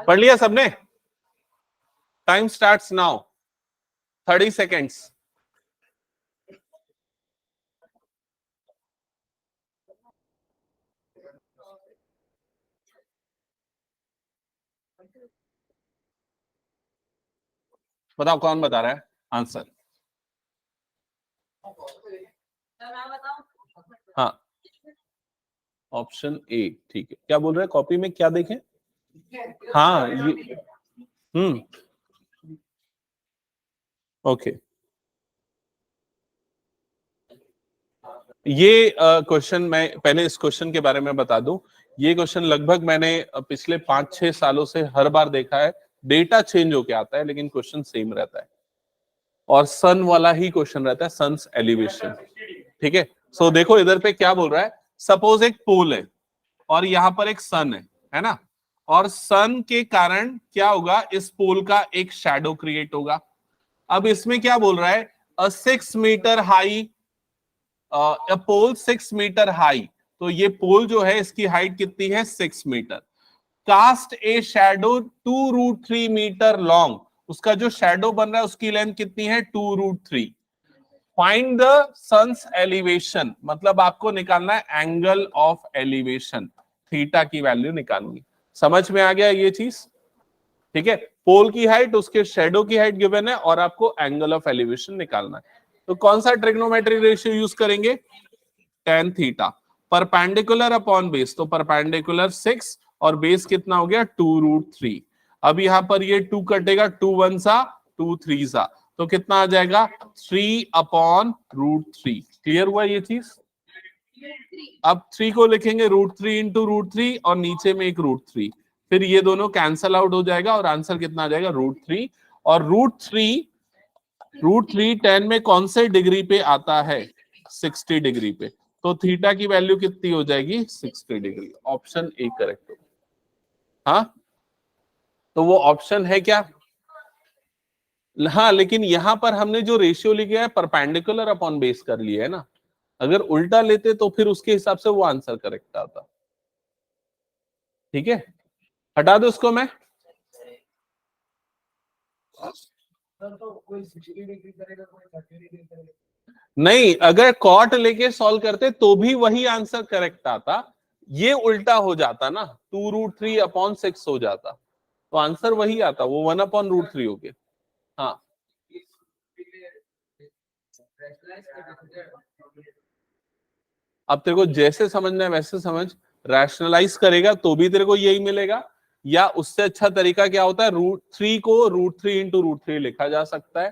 पढ़ लिया सबने? Time starts now, 30 seconds. बताओ कौन बता रहा है आंसर? हाँ, ऑप्शन ए ठीक है। क्या बोल रहे हैं कॉपी में, क्या देखें? हाँ ये ओके। ये क्वेश्चन मैं पहले इस क्वेश्चन के बारे में बता दूं। ये क्वेश्चन लगभग मैंने पिछले 5-6 सालों से हर बार देखा है। डेटा चेंज होके आता है लेकिन क्वेश्चन सेम रहता है, और सन वाला ही क्वेश्चन रहता है, सन्स एलिवेशन। ठीक है, सो देखो इधर पे क्या बोल रहा है। सपोज एक पोल है और यहां पर एक सन है ना, और सन के कारण क्या होगा, इस पोल का एक शैडो क्रिएट होगा। अब इसमें क्या बोल रहा है, अ 6 मीटर हाई पोल 6 मीटर हाई, तो ये पोल जो है इसकी हाइट कितनी है, 6 metre. Cast a shadow 2√3 metre long, उसका जो शैडो बन रहा है उसकी लेंथ कितनी है, 2√3। फाइंड द सन्स एलिवेशन, मतलब आपको निकालना है एंगल ऑफ एलिवेशन, थीटा की वैल्यू निकालनी। समझ में आ गया ये चीज? ठीक है, पोल की हाइट, उसके शैडो की हाइट गिवन है और आपको एंगल ऑफ एलिवेशन निकालना है। तो कौन सा ट्रिग्नोमेट्रिक रेशियो यूज करेंगे, tan theta. Perpendicular upon base, तो परपेंडिकुलर 6 और बेस कितना हो गया, 2√3। अब यहां पर ये 2 कटेगा, 2 1 सा 2 3 सा, तो कितना आ जाएगा, 3/√3। क्लियर हुआ ये चीज? अब 3 को लिखेंगे √3 इंटू √3 और नीचे में एक √3, फिर ये दोनों कैंसल आउट हो जाएगा और आंसर कितना आ जाएगा, √3। और √3 10 में कौन से डिग्री पे आता है, 60 डिग्री पे, तो थीटा की वैल्यू कितनी हो जाएगी, 60 डिग्री। ऑप्शन ए करेक्ट होगा। हाँ, तो वो ऑप्शन है क्या? हाँ, लेकिन यहां पर हमने जो रेशियो लिखा है परपेंडिकुलर अपॉन बेस कर लिया है ना, अगर उल्टा लेते तो फिर उसके हिसाब से वो आंसर करेक्ट आता। ठीक है, हटा दो उसको मैं। तो कोई 60 डिग्री करेगा, कोई 30 डिग्री करेगा। नहीं, अगर कॉट लेके सॉल्व करते तो भी वही आंसर करेक्ट आता, ये उल्टा हो जाता ना, 2√3/6 हो जाता, तो आंसर वही आता, वो 1/√3 हो गया। हाँ, अब तेरे को जैसे समझना है वैसे समझ, रैशनलाइज करेगा तो भी तेरे को यही मिलेगा, या उससे अच्छा तरीका क्या होता है, √3 को √3 इंटू √3 लिखा जा सकता है।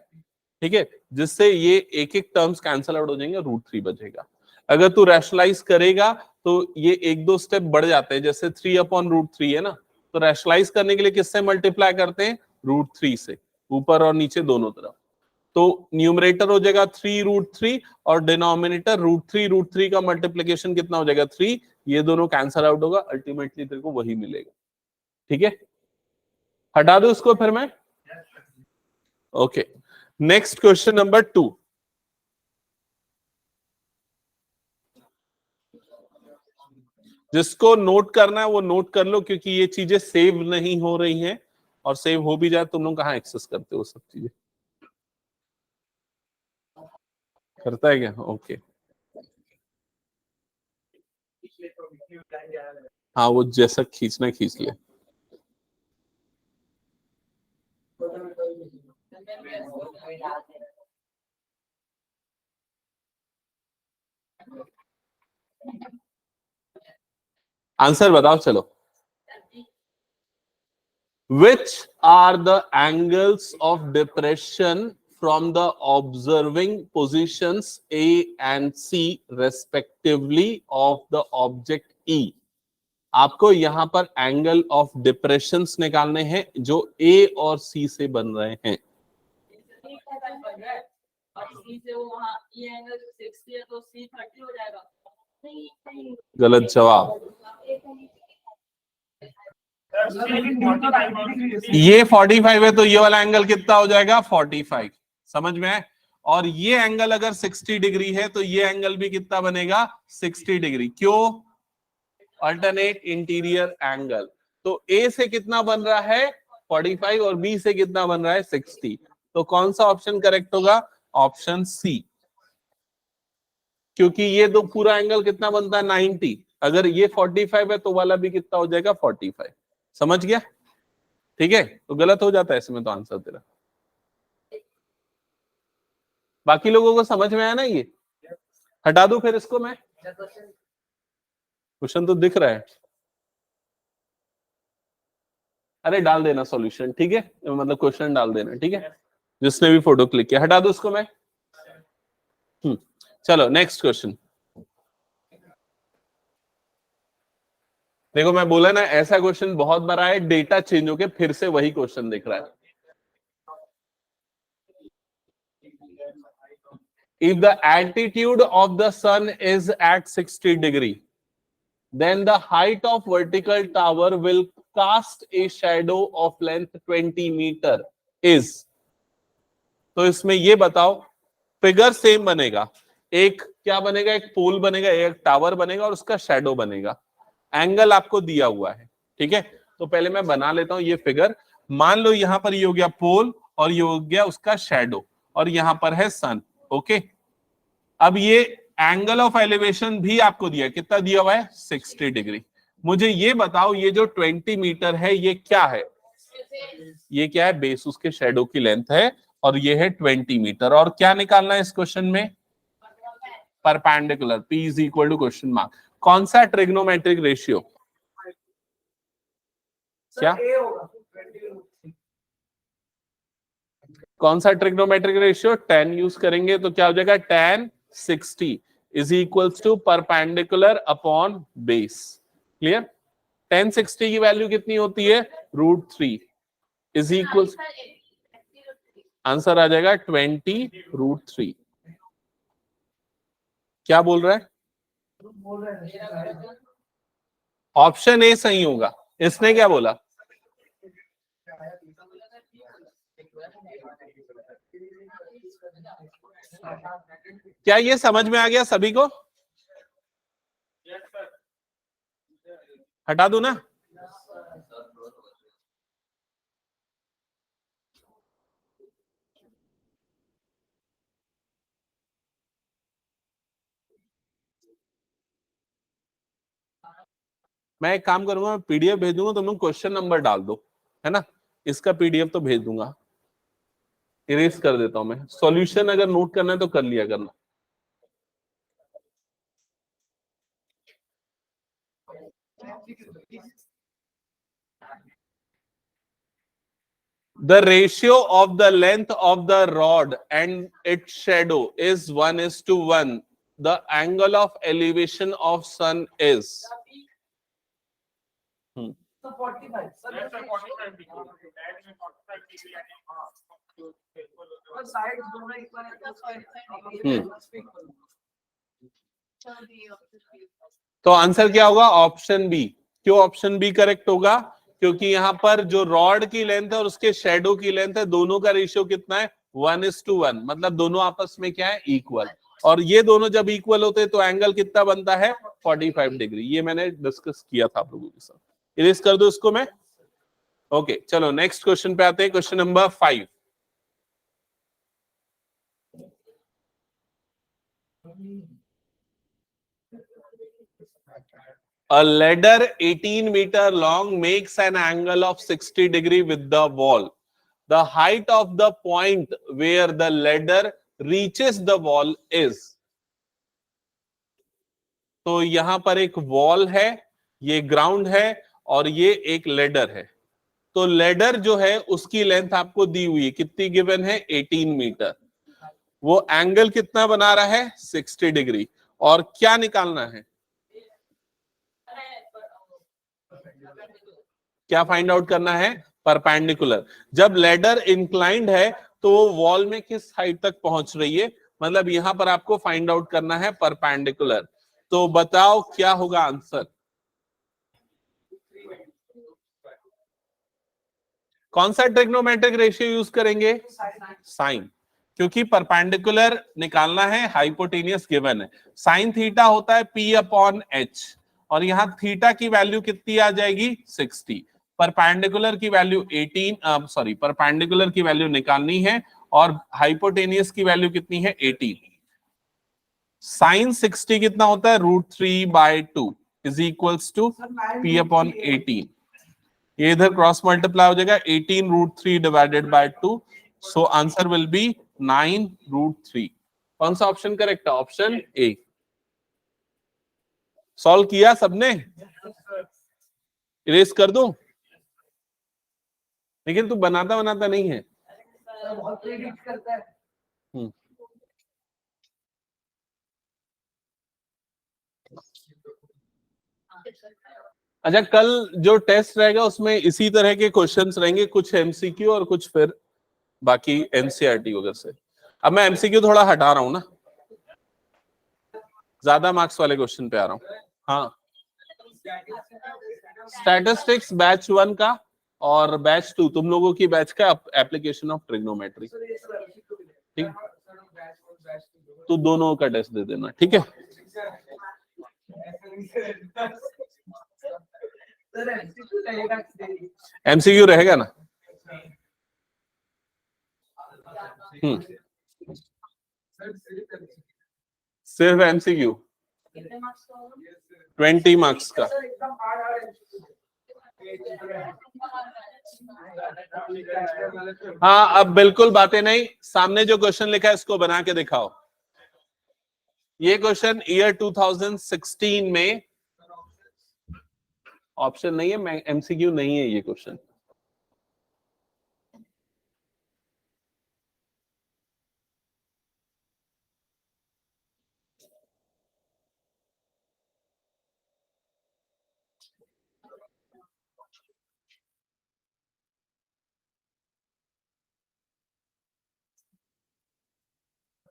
ठीक है, जिससे ये एक एक टर्म्स कैंसल आउट हो जाएंगे, √3 बचेगा। अगर तू रैशनलाइज करेगा तो ये एक दो स्टेप बढ़ जाते हैं, जैसे 3/√3 है ना, तो रैशनलाइज करने के लिए किससे मल्टीप्लाई करते हैं, √3 से, ऊपर और नीचे दोनों तरफ। तो न्यूमरेटर हो जाएगा 3√3 और डिनोमिनेटर √3 का मल्टीप्लीकेशन कितना हो जाएगा, 3। ये दोनों कैंसल आउट होगा, अल्टीमेटली तेरे को वही मिलेगा। ठीक है, हटा दो उसको फिर मैं। Okay, next question number 2। जिसको नोट करना है वो नोट कर लो, क्योंकि ये चीजें सेव नहीं हो रही हैं, और सेव हो भी जाए तुम लोग कहाँ एक्सेस करते हो सब चीजें, करता है क्या? ओके, हाँ वो जैसा खींचना खींच ले। आंसर बताओ चलो। Which are the angles of depression from the observing positions A and C respectively of the object E? आपको यहां पर एंगल ऑफ डिप्रेशंस निकालने हैं जो A और C से बन रहे हैं। गलत जवाब। ये 45 है तो ये वाला एंगल कितना हो जाएगा, 45। समझ में है? और ये एंगल अगर 60 डिग्री है तो ये एंगल भी कितना बनेगा, 60 डिग्री। क्यों? Alternate interior angle. तो ए से कितना बन रहा है, 45, और बी से कितना बन रहा है, 60। तो कौन सा ऑप्शन करेक्ट होगा, ऑप्शन सी, क्योंकि ये तो पूरा एंगल कितना बनता है, 90। अगर ये 45 है तो वाला भी कितना हो जाएगा, 45। समझ गया? ठीक है, तो गलत हो जाता है इसमें तो आंसर तेरा। बाकी लोगों को समझ में आया ना ये? हटा दूं फिर इसको मैं? क्वेश्चन तो दिख रहा है। अरे डाल देना सॉल्यूशन, ठीक है, मतलब क्वेश्चन डाल देना, ठीक है, जिसने भी फोटो क्लिक किया। हटा दो उसको मैं। चलो नेक्स्ट क्वेश्चन। देखो मैं बोला ना, ऐसा क्वेश्चन बहुत बड़ा है, डेटा चेंज होके फिर से वही क्वेश्चन दिख रहा है। If the altitude of the sun is at 60 degree, then the height of vertical tower will cast a shadow of length 20 meter is। तो इसमें ये बताओ, फिगर सेम बनेगा, एक क्या बनेगा, एक पोल बनेगा, एक टावर बनेगा और उसका शैडो बनेगा। एंगल आपको दिया हुआ है, ठीक है। तो पहले मैं बना लेता हूं ये फिगर। मान लो यहां पर ये हो गया पोल और ये हो गया उसका शैडो और यहां पर है सन, ओके। अब ये एंगल ऑफ एलिवेशन भी आपको दिया, कितना दिया हुआ है, 60 डिग्री। मुझे ये बताओ, ये जो 20 मीटर है ये क्या है? ये क्या है? बेस उसके शैडो की लेंथ है और ये है 20 मीटर। और क्या निकालना है इस क्वेश्चन में? Perpendicular. P is equal to question mark. कौन सा ट्रिग्नोमेट्रिक रेशियो? क्या कौन सा ट्रिग्नोमेट्रिक रेशियो? 10 यूज करेंगे तो क्या हो जाएगा, tan 60 is equals to perpendicular upon base. Clear? tan 60 की वैल्यू कितनी होती है, √3 इज इक्वल, आंसर आ जाएगा 20√3। क्या बोल रहा है? ऑप्शन ए सही होगा। इसने क्या बोला? क्या ये समझ में आ गया सभी को? हटा दूं ना? मैं एक काम करूंगा, पीडीएफ भेज दूंगा, तुम लोग क्वेश्चन नंबर डाल दो, है ना। इसका पीडीएफ तो भेज दूंगा, इरेज कर देता हूं मैं। सॉल्यूशन अगर नोट करना है तो कर लिया करना। The ratio of the length of the rod and its shadow is 1:1. The angle of elevation of sun is 45. तो आंसर क्या होगा, ऑप्शन बी। क्यों ऑप्शन बी करेक्ट होगा? क्योंकि यहां पर जो रॉड की लेंथ है और उसके शेडो की लेंथ है, दोनों का रेशियो कितना है, 1:1। मतलब दोनों आपस में क्या है, इक्वल। और ये दोनों जब इक्वल होते हैं तो एंगल कितना बनता है, 45 डिग्री। ये मैंने डिस्कस किया था आप लोगों के साथ। इरेज कर दो इसको मैं। ओके चलो नेक्स्ट क्वेश्चन पे आते हैं, question number 5। A ladder 18 meter long makes an angle of 60 degree with the wall. The height of the point where the ladder reaches the wall is। तो यहां पर एक वॉल है, ये ग्राउंड है और ये एक लेडर है। तो लेडर जो है उसकी लेंथ आपको दी हुई है, कितनी गिवन है, 18 मीटर। वो एंगल कितना बना रहा है, 60 डिग्री। और क्या निकालना है, क्या फाइंड आउट करना है, परपेंडिकुलर। जब लेडर इंक्लाइंड है तो वो वॉल में किस हाइट तक पहुंच रही है, मतलब यहां पर आपको फाइंड आउट करना है परपेंडिकुलर। तो बताओ क्या होगा आंसर? कौन सा ट्रिग्नोमेट्रिक रेशियो यूज करेंगे, साइन। क्योंकि परपेंडिकुलर निकालना है, हाइपोटेनियस गिवन है। साइन थीटा होता है P/H और यहां थीटा की वैल्यू कितनी आ जाएगी, 60। परपेंडिकुलर की वैल्यू 18, सॉरी परपेंडिकुलर की वैल्यू निकालनी है और हाइपोटेनियस की वैल्यू कितनी है, 18। साइन 60 कितना होता है, √3/2 इज इक्वल्स टू P/18। ये इधर क्रॉस मल्टीप्लाई हो जाएगा 18√3 divided by 2, so answer will be 9√3। कौन सा ऑप्शन करेक्ट है? Option A. सॉल्व किया सबने? इरेज कर दूं? लेकिन तू बनाता बनाता नहीं है। अच्छा, कल जो टेस्ट रहेगा उसमें इसी तरह के क्वेश्चंस रहेंगे, कुछ एमसीक्यू और कुछ फिर बाकी एनसीईआरटी वगैरह से। अब मैं एमसीक्यू थोड़ा हटा रहा हूं ना, ज्यादा मार्क्स वाले क्वेश्चन पे आ रहा हूं। हाँ, स्टैटिस्टिक्स बैच 1 का और बैच 2 तुम लोगों की बैच का एप्लीकेशन ऑफ ट्रिग्नोमेट्री, ठीक। तो दोनों का टेस्ट दे देना, ठीक है। एमसीक्यू रहेगा ना? सिर्फ एमसीक्यू 20 मार्क्स का। हाँ, अब बिल्कुल बातें नहीं, सामने जो क्वेश्चन लिखा है इसको बना के दिखाओ। ये क्वेश्चन ईयर 2016 में, ऑप्शन नहीं है, एमसीक्यू नहीं है ये क्वेश्चन।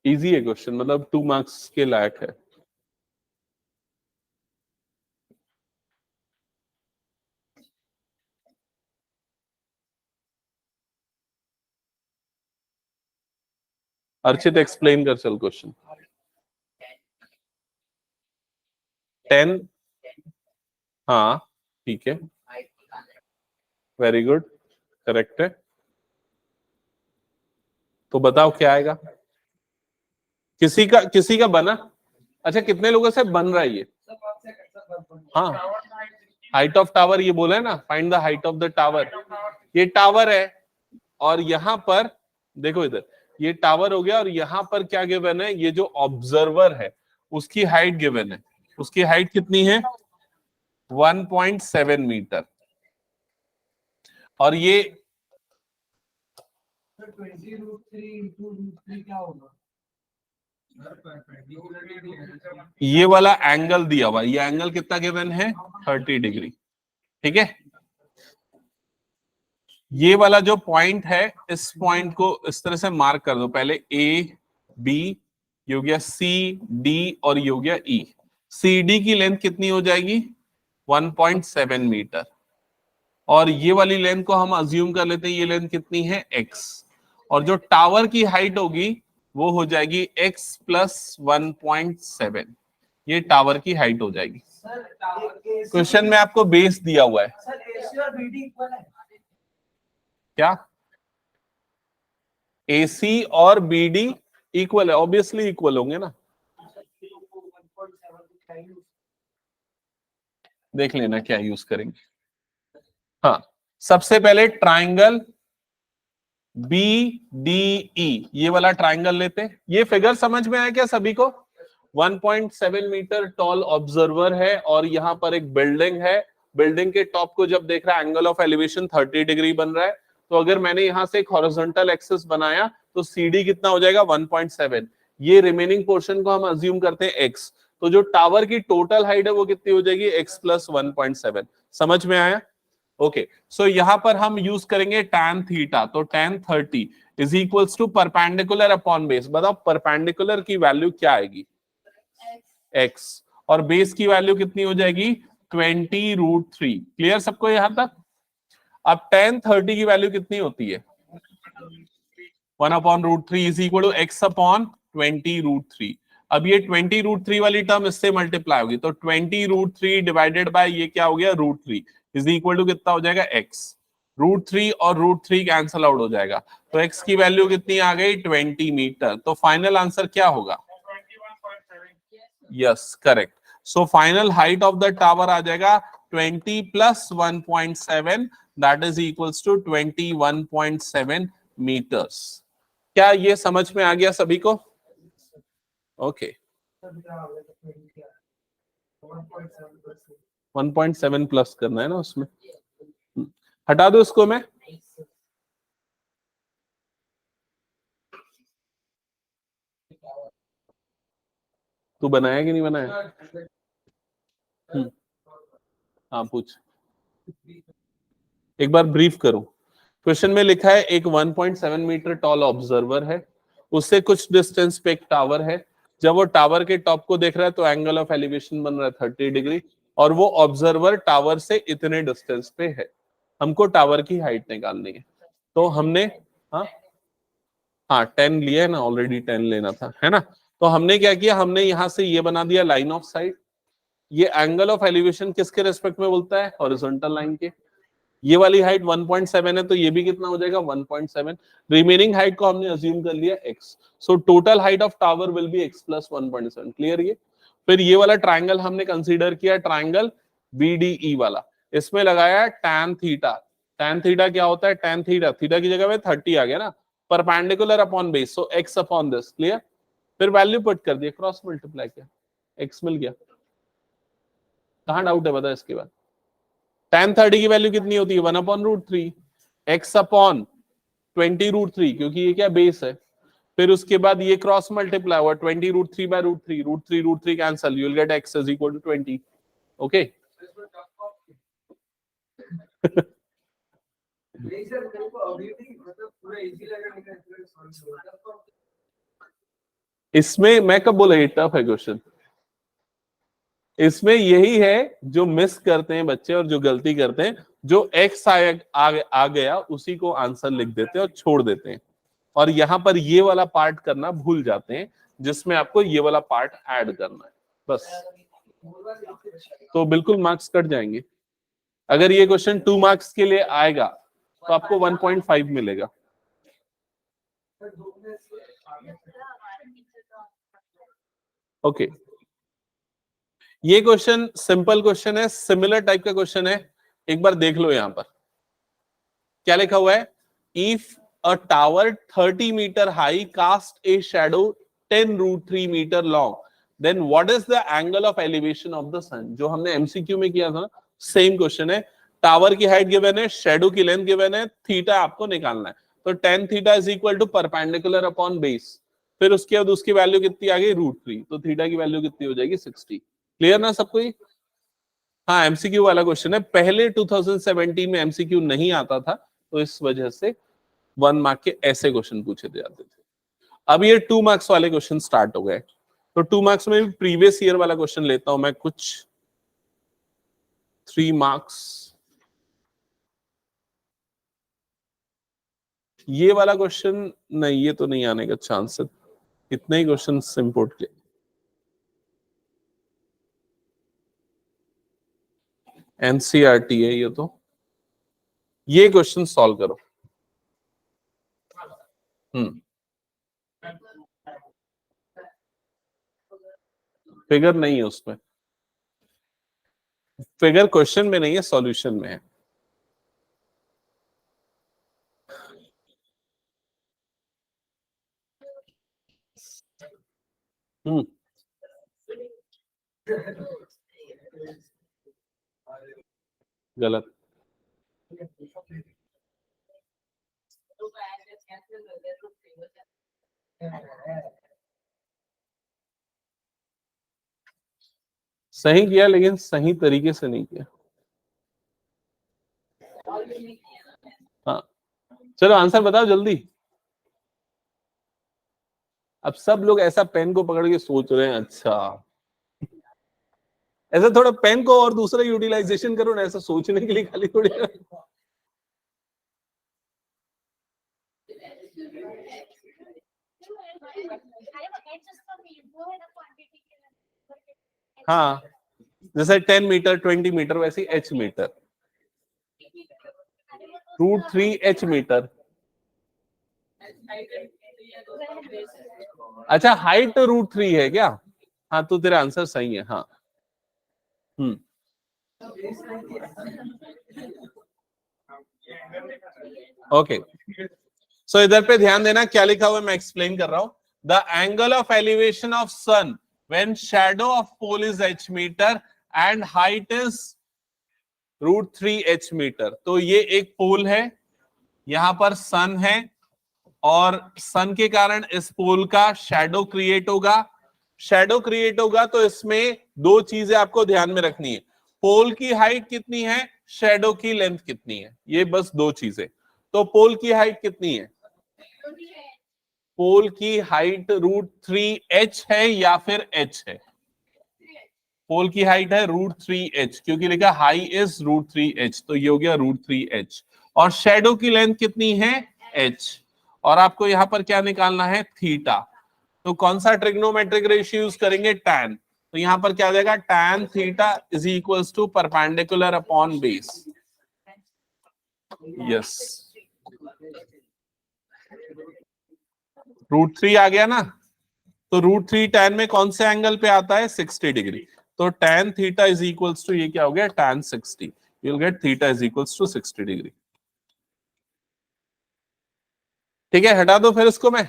इजी है क्वेश्चन, मतलब 2 मार्क्स के लायक है। अर्चित एक्सप्लेन कर चल क्वेश्चन। 10, हाँ ठीक है, वेरी गुड, करेक्ट है। तो बताओ क्या आएगा? किसी का बना? अच्छा, कितने लोगों से बन रहा है ये? हाँ, हाइट ऑफ टावर ये बोला है ना, find the height of the tower. ये टावर है और यहां पर देखो, इधर ये टावर हो गया और यहां पर क्या गिवन है? ये जो ऑब्जर्वर है उसकी हाइट गिवन है। उसकी हाइट कितनी है? 1.7 मीटर। और ये 20√3 क्या होगा? ये वाला एंगल दिया हुआ, ये एंगल कितना गिवन है? 30 डिग्री, ठीक है। ये वाला जो पॉइंट है, इस पॉइंट को इस तरह से मार्क कर दो। पहले ए बी, ये हो गया सी डी और ये हो गया ई। सी डी की लेंथ कितनी हो जाएगी? 1.7 मीटर। और ये वाली लेंथ को हम अज्यूम कर लेते हैं, ये लेंथ कितनी है? x। और जो टावर की हाइट होगी वो हो जाएगी x + 1.7। ये टावर की हाइट हो जाएगी। क्वेश्चन में आपको बेस दिया हुआ है। सर AC और BD इक्वल है क्या? AC और BD इक्वल है? ऑब्वियसली इक्वल होंगे ना। देख लेना क्या यूज करेंगे। हाँ, सबसे पहले ट्राइंगल BDE, ये वाला ट्राइंगल लेते हैं। ये फिगर समझ में आया क्या सभी को? 1.7 मीटर टॉल ऑब्जर्वर है और यहाँ पर एक बिल्डिंग है। बिल्डिंग के टॉप को जब देख रहा है, एंगल ऑफ एलिवेशन 30 डिग्री बन रहा है। तो अगर मैंने यहाँ से एक हॉरिजॉन्टल एक्सिस बनाया तो CD कितना हो जाएगा? 1.7। ये रिमेनिंग पोर्शन को हम अज्यूम करते हैं x। तो जो टावर की टोटल हाइट है वो कितनी हो जाएगी? x + 1.7। समझ में आया? ओके, सो यहां पर हम यूज करेंगे tan थीटा। तो tan 30 is equals to perpendicular upon base. बताओ परपेंडिकुलर की वैल्यू क्या आएगी? x। और बेस की वैल्यू कितनी हो जाएगी? 20√3। क्लियर सबको यहां तक? अब tan 30 की वैल्यू कितनी होती है? 1/√3 इज इक्वल टू x/20√3। अब ये 20√3 वाली टर्म इससे मल्टीप्लाई होगी, तो 20√3 डिवाइडेड बाय ये क्या हो गया? √3 इज इक्वल टू कितना हो जाएगा? x। √3 और √3 कैंसल आउट हो जाएगा, तो x की वैल्यू कितनी आ गई? 20 मीटर। तो फाइनल आंसर क्या होगा? Yes, correct. So final height of the tower आ जाएगा 20 + 1.7, that is equals to 21.7 metres. क्या ये समझ में आ गया सभी को? ओके। 1.7 प्लस करना है ना उसमें। हटा दो इसको मैं। तू बनाया कि नहीं बनाया? हाँ पूछ, एक बार ब्रीफ करूं। क्वेश्चन में लिखा है एक 1.7 मीटर टॉल ऑब्जर्वर है, उससे कुछ डिस्टेंस पे एक टावर है। जब वो टावर के टॉप को देख रहा है तो एंगल ऑफ एलिवेशन बन रहा है 30 डिग्री, और वो ऑब्जर्वर टावर से इतने डिस्टेंस पे है। हमको टावर की हाइट निकालनी है। तो हमने हाँ 10 लिया है ना, ऑलरेडी 10 लेना था, है ना। तो हमने क्या किया, हमने यहां से ये बना दिया लाइन ऑफ साइट। ये एंगल ऑफ एलिवेशन किसके रेस्पेक्ट में बोलता है? हॉरिजॉन्टल लाइन के। ये वाली हाइट 1.7 है तो ये भी कितना हो जाएगा? 1.7। रिमेनिंग हाइट को हमने अज्यूम कर लिया x। So total height of tower will be x plus 1.7। Clear? ये फिर ये वाला ट्राइंगल हमने कंसीडर किया, ट्राइंगल BDE वाला। इसमें लगाया tan थीटा। tan थीटा क्या होता है? tan थीटा, थीटा की जगह में 30 आ गया ना, perpendicular upon base, so x upon this. Clear? फिर वैल्यू पुट कर दिया, क्रॉस मल्टीप्लाई किया, x मिल गया। कहां डाउट है बता इसके बाद? tan 30 की वैल्यू कितनी होती है? 1/√3, x अपॉन 20√3, क्योंकि ये क्या बेस है। फिर उसके बाद ये क्रॉस मल्टीप्लाई हुआ 20√3/√3, √3 cancel, you will get x is equal to 20। Okay. इसमें मैं कब बोला ये टफ है क्वेश्चन? इसमें यही है जो मिस करते हैं बच्चे और जो गलती करते हैं, जो x आ गया उसी को आंसर लिख देते हैं और छोड़ देते हैं, और यहां पर ये वाला पार्ट करना भूल जाते हैं जिसमें आपको ये वाला पार्ट ऐड करना है बस। तो बिल्कुल मार्क्स कट जाएंगे। अगर ये क्वेश्चन 2 मार्क्स के लिए आएगा तो आपको 1.5 मिलेगा। ओके। ये क्वेश्चन सिंपल क्वेश्चन है, सिमिलर टाइप का क्वेश्चन है। एक बार देख लो यहां पर क्या लिखा हुआ है। If a tower 30 metre high cast a shadow 10√3 metre long, then what is the angle of elevation of the sun. जो हमने एमसीक्यू में किया था, सेम क्वेश्चन है। टावर की हाइट गिवन है, शैडो की लेंथ गिवन है, थीटा आपको निकालना है। तो tan theta is equal to perpendicular upon base. फिर उसके बाद उसकी वैल्यू कितनी आ गई? √3। तो थीटा की वैल्यू कितनी हो जाएगी? 60। क्लियर ना सबको? हाँ एमसीक्यू वाला क्वेश्चन है। पहले 2017 में एमसीक्यू नहीं आता था, तो इस वजह से 1 मार्क के ऐसे क्वेश्चन पूछे जाते थे। अब ये 2 मार्क्स वाले क्वेश्चन स्टार्ट हो गए। तो 2 मार्क्स में भी प्रीवियस ईयर वाला क्वेश्चन लेता हूं मैं कुछ। 3 मार्क्स ये वाला क्वेश्चन नहीं, ये तो नहीं आने का चांस है। इतने ही क्वेश्चन इंपोर्ट के। एनसीईआरटी है ये तो। ये क्वेश्चन सॉल्व करो। फिगर नहीं है उसमें, फिगर क्वेश्चन में नहीं है, सॉल्यूशन में है। गलत। सही किया लेकिन सही तरीके से नहीं किया। हाँ चलो आंसर बताओ जल्दी। अब सब लोग ऐसा पेन को पकड़ के सोच रहे हैं। अच्छा ऐसा थोड़ा पेन को और दूसरा यूटिलाइजेशन करो ना, ऐसा सोचने के लिए खाली थोड़ी। हाँ जैसे 10 मीटर 20 मीटर वैसे h मीटर, √3 h मीटर। अच्छा हाइट √3 है क्या? हाँ तो तेरा आंसर सही है। हाँ ओके, सो इधर पे ध्यान देना क्या लिखा हुआ है, मैं एक्सप्लेन कर रहा हूं. The angle of elevation of sun when shadow of pole is h metre and height is √3h metre. तो ये एक पोल है, यहां पर सन है, और सन के कारण इस पोल का शैडो क्रिएट होगा. शैडो क्रिएट होगा तो इसमें दो चीजें आपको ध्यान में रखनी है. पोल की हाइट कितनी है, शैडो की लेंथ कितनी है, ये बस दो चीजें. तो पोल की हाइट कितनी है, पोल की हाइट √3h है या फिर h है. पोल की हाइट है √3h, क्योंकि लिखा हाई इज √3h, तो ये हो गया √3h. और शैडो की लेंथ कितनी है, h. और आपको यहां पर क्या निकालना है, थीटा. तो कौन सा ट्रिग्नोमेट्रिक रेशियो यूज करेंगे, tan. तो यहां पर क्या आ जाएगा, tan theta is equals to perpendicular upon base. Yes, √3 आ गया ना. तो √3 tan में कौन से एंगल पे आता है, 60 डिग्री. तो tan theta is equals to, ये क्या हो गया, tan 60. You will get theta is equals to 60 degree. ठीक है, हटा दो फिर इसको मैं.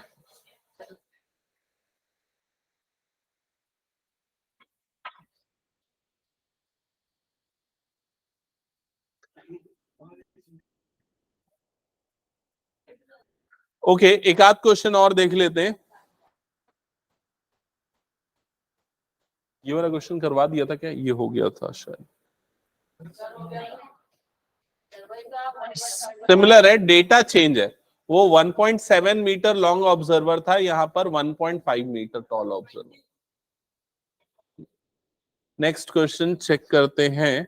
ओके, एक आध क्वेश्चन और देख लेते हैं. ये वाला क्वेश्चन करवा दिया था क्या, ये हो गया था शायद. सिमिलर है, डेटा चेंज है. वो 1.7 मीटर लॉन्ग ऑब्जर्वर था, यहां पर 1.5 metre tall observer. Next question check करते हैं.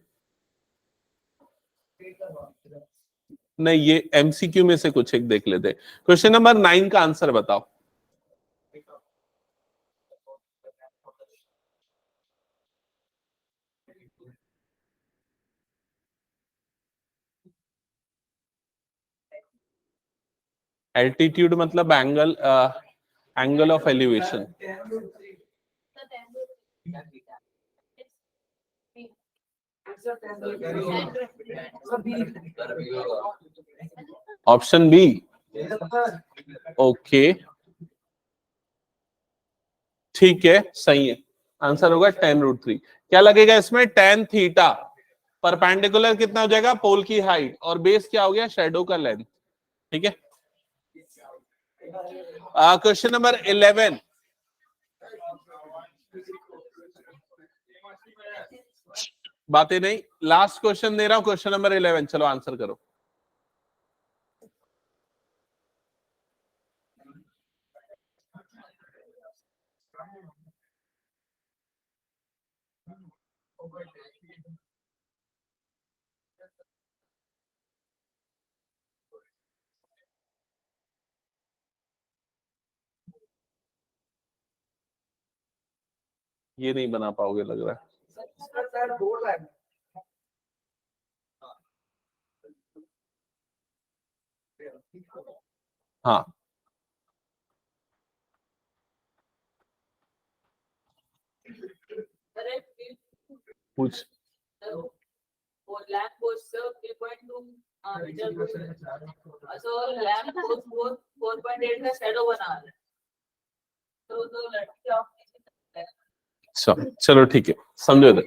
नहीं, ये एमसीक्यू में से कुछ एक देख लेते हैं. क्वेश्चन नंबर 9 का आंसर बताओ. एल्टीट्यूड मतलब angle, angle of elevation. Option B. Okay, ठीक है, सही है. आंसर होगा tan√3. क्या लगेगा इसमें, tan थीटा. परपेंडिकुलर कितना हो जाएगा, पोल की हाइट, और बेस क्या हो गया, शैडो का लेंथ. ठीक है. Question number 11. बातें नहीं, लास्ट क्वेश्चन दे रहा हूं, क्वेश्चन नंबर 11. चलो आंसर करो. ये नहीं बना पाओगे लग रहा है. हाँ, पूछ. लैम्प पोस्ट 3.2 लैम्प पोस्ट 4.8 का शैडो बना है. तो लड़की चलो ठीक है, समझो इधर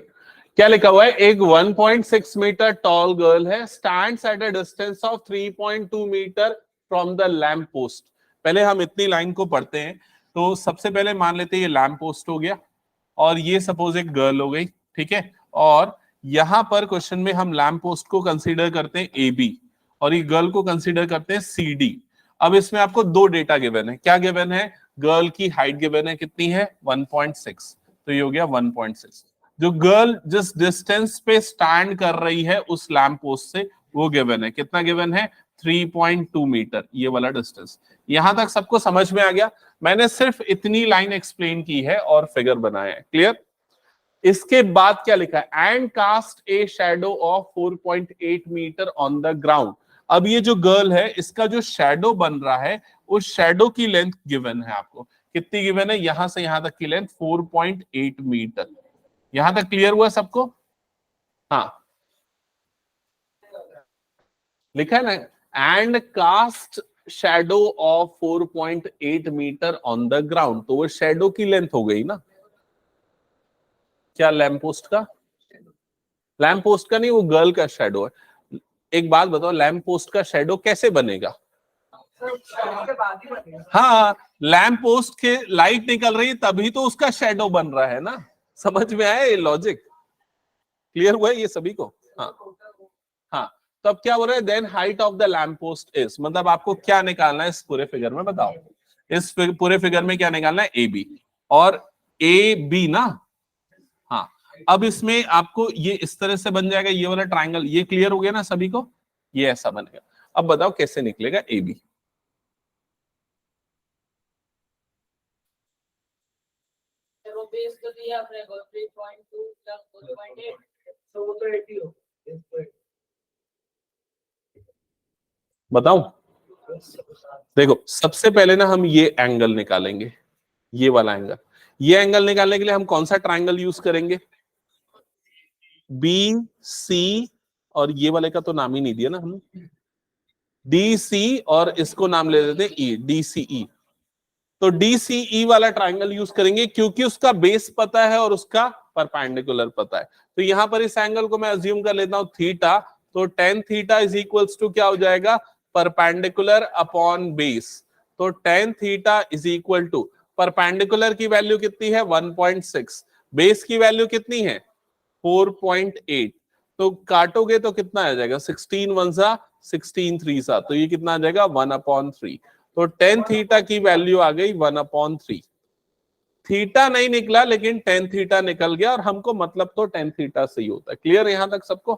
क्या लिखा हुआ है. एक 1.6 मीटर टॉल गर्ल है, stands at a distance of 3.2 metre from the lamp post. पहले हम इतनी लाइन को पढ़ते हैं. तो सबसे पहले मान लेते हैं ये लैम्प पोस्ट हो गया, और ये सपोज एक गर्ल हो गई. ठीक है, और यहां पर क्वेश्चन में हम लैम्प पोस्ट को कंसीडर करते हैं ए बी, और ये गर्ल को कंसीडर करते हैं सी डी. अब इसमें आपको दो डेटा गिवन है. क्या गिवन है, गर्ल की हाइट गिवन है, कितनी है, 1.6. तो ये हो गया 1.6. जो गर्ल जिस डिस्टेंस पे स्टैंड कर रही है उस लैम्प पोस्ट से, वो गिवन है, कितना गिवन है, 3.2 मीटर. ये वाला डिस्टेंस. यहां तक सबको समझ में आ गया. मैंने सिर्फ इतनी लाइन एक्सप्लेन की है और फिगर बनाया है. क्लियर. इसके बाद क्या लिखा है, and cast a shadow of 4.8 metre on the ground. अब ये जो गर्ल है, इसका जो शैडो बन रहा है, उस शैडो की लेंथ गिवन है आपको. कितनी गिवन है, यहां से यहां तक की लेंथ 4.8 मीटर. यहां तक क्लियर हुआ सबको. हाँ, लिखा है ना, and cast shadow of 4.8 metre on the ground, तो वो शैडो की लेंथ हो गई ना, क्या लैम्प पोस्ट का, लैम्प पोस्ट का नहीं, वो गर्ल का शैडो है। एक बात बताओ, लैम्प पोस्ट का शैडो कैसे बनेगा? उसके बाद ही बनेगा। हाँ, लैम्प पोस्ट के लाइट निकल रही है तभी तो उसका शैडो बन रहा है ना। समझ में आया ये लॉजिक? क्लियर हुआ है ये सभी को? हाँ हाँ। तो अब क्या हो रहा है, then height of the lamp post is, मतलब आपको क्या निकालना है इस पूरे फिगर में, बताओ। इस पूरे फिगर में क्या निकालना है? ए बी, और ए बी ना। हाँ, अब इसमें आपको ये इस तरह से बन जाएगा ये वाला ट्राइंगल, ये क्लियर हो गया ना सभी को? ये ऐसा बनेगा। अब बताओ कैसे निकलेगा ए बी? वो बेस तो दिया आपने को 3.2 प्लस 4.8, तो वो तो 80 हो। बताओ। देखो सबसे पहले ना हम ये एंगल निकालेंगे, ये वाला एंगल। ये एंगल निकालने के लिए हम कौन सा ट्राइंगल यूज करेंगे? बी सी, और ये वाले का तो नाम ही नहीं दिया ना हमने, डी सी, और इसको नाम ले देते हैं ई, डी सी ई। तो DCE वाला ट्राइंगल यूज करेंगे क्योंकि उसका बेस पता है और उसका परपेंडिकुलर पता है। तो यहां पर इस एंगल को मैं अज्यूम कर लेता हूं थीटा, तो tan theta is equals to क्या हो जाएगा? Perpendicular upon base. तो tan theta is equal to, perpendicular की वैल्यू कितनी है? 1.6, बेस की वैल्यू कितनी है? 4.8। तो काटोगे तो कितना आ जाएगा? 16 1 सा 16 3 सा, तो ये कितना आ जाएगा? 1/3। तो tan थीटा की वैल्यू आ गई 1/3। थीटा नहीं निकला लेकिन tan थीटा निकल गया, और हमको मतलब तो tan थीटा से ही होता है। क्लियर यहां तक सबको?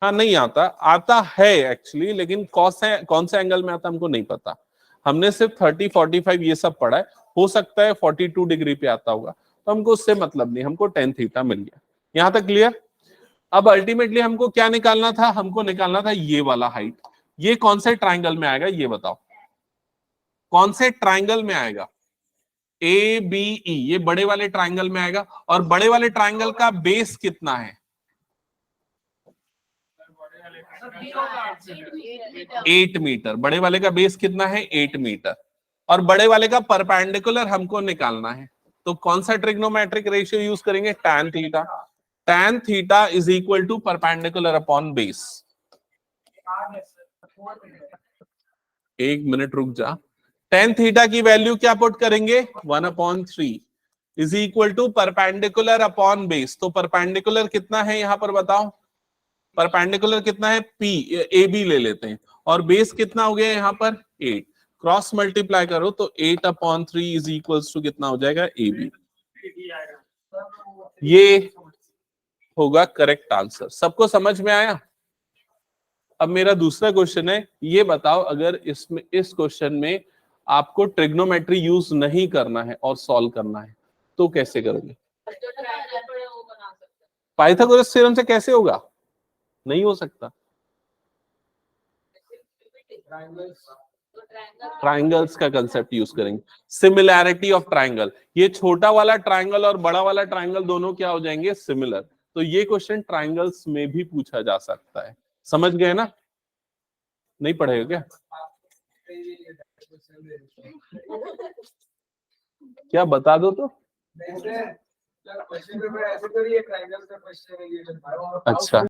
हाँ, नहीं आता, आता है एक्चुअली, लेकिन कौन से एंगल में आता हमको नहीं पता। हमने सिर्फ 30 45 ये सब पढ़ा है, हो सकता है 42 डिग्री पे आता होगा, तो हमको उससे मतलब नहीं, हमको tan थीटा मिल गया। यहां तक क्लियर? अब अल्टीमेटली हमको क्या निकालना था? हमको निकालना था ये वाला हाइट। ये कौन से ट्राइंगल में आएगा ये बताओ? कौन से ट्राइंगल में आएगा? ए बी ई, ये बड़े वाले ट्राइंगल में आएगा। और बड़े वाले ट्राइंगल का बेस कितना है? 8 मीटर। बड़े वाले का बेस कितना है? 8 मीटर। और बड़े वाले का परपेंडिकुलर हमको निकालना है, तो कौन सा ट्रिग्नोमेट्रिक रेशियो यूज करेंगे? tan theta. tan theta is equal to perpendicular upon base. एक मिनट रुक जा। tan थीटा की वैल्यू क्या पुट करेंगे? 1/3 is equal to perpendicular upon base. तो परपेंडिकुलर कितना है यहां पर बताओ? परपेंडिकुलर कितना है? P, ए बी ले लेते हैं, और बेस कितना हो गया यहाँ पर? 8। क्रॉस मल्टीप्लाई करो तो 8/3 इज इक्वल्स टू कितना हो जाएगा? A B. ये होगा करेक्ट आंसर। सबको समझ में आया? अब मेरा दूसरा क्वेश्चन है, ये बताओ अगर इसमें, इस क्वेश्चन में आपको ट्रिग्नोमेट्री यूज नहीं करना है और सॉल्व करना है, तो कैसे करोगे? जो ट्रायंगल पड़े वो बना सकते हैं। पाइथागोरस थ्योरम से कैसे होगा? नहीं हो सकता। तो ट्रायंगल ट्राइंगल्स का कंसेप्ट यूज करेंगे, सिमिलैरिटी ऑफ ट्राइंगल। ये छोटा वाला ट्राइंगल और बड़ा वाला ट्राइंगल दोनों क्या हो जाएंगे? सिमिलर। तो ये क्वेश्चन ट्राइंगल्स में भी पूछा जा सकता है। समझ गए ना? नहीं पढ़ेगा क्या? क्या बता दो तो। क्वेश्चन पेपर ऐसे करिए, ट्रायंगल का क्वेश्चन है ये। अच्छा।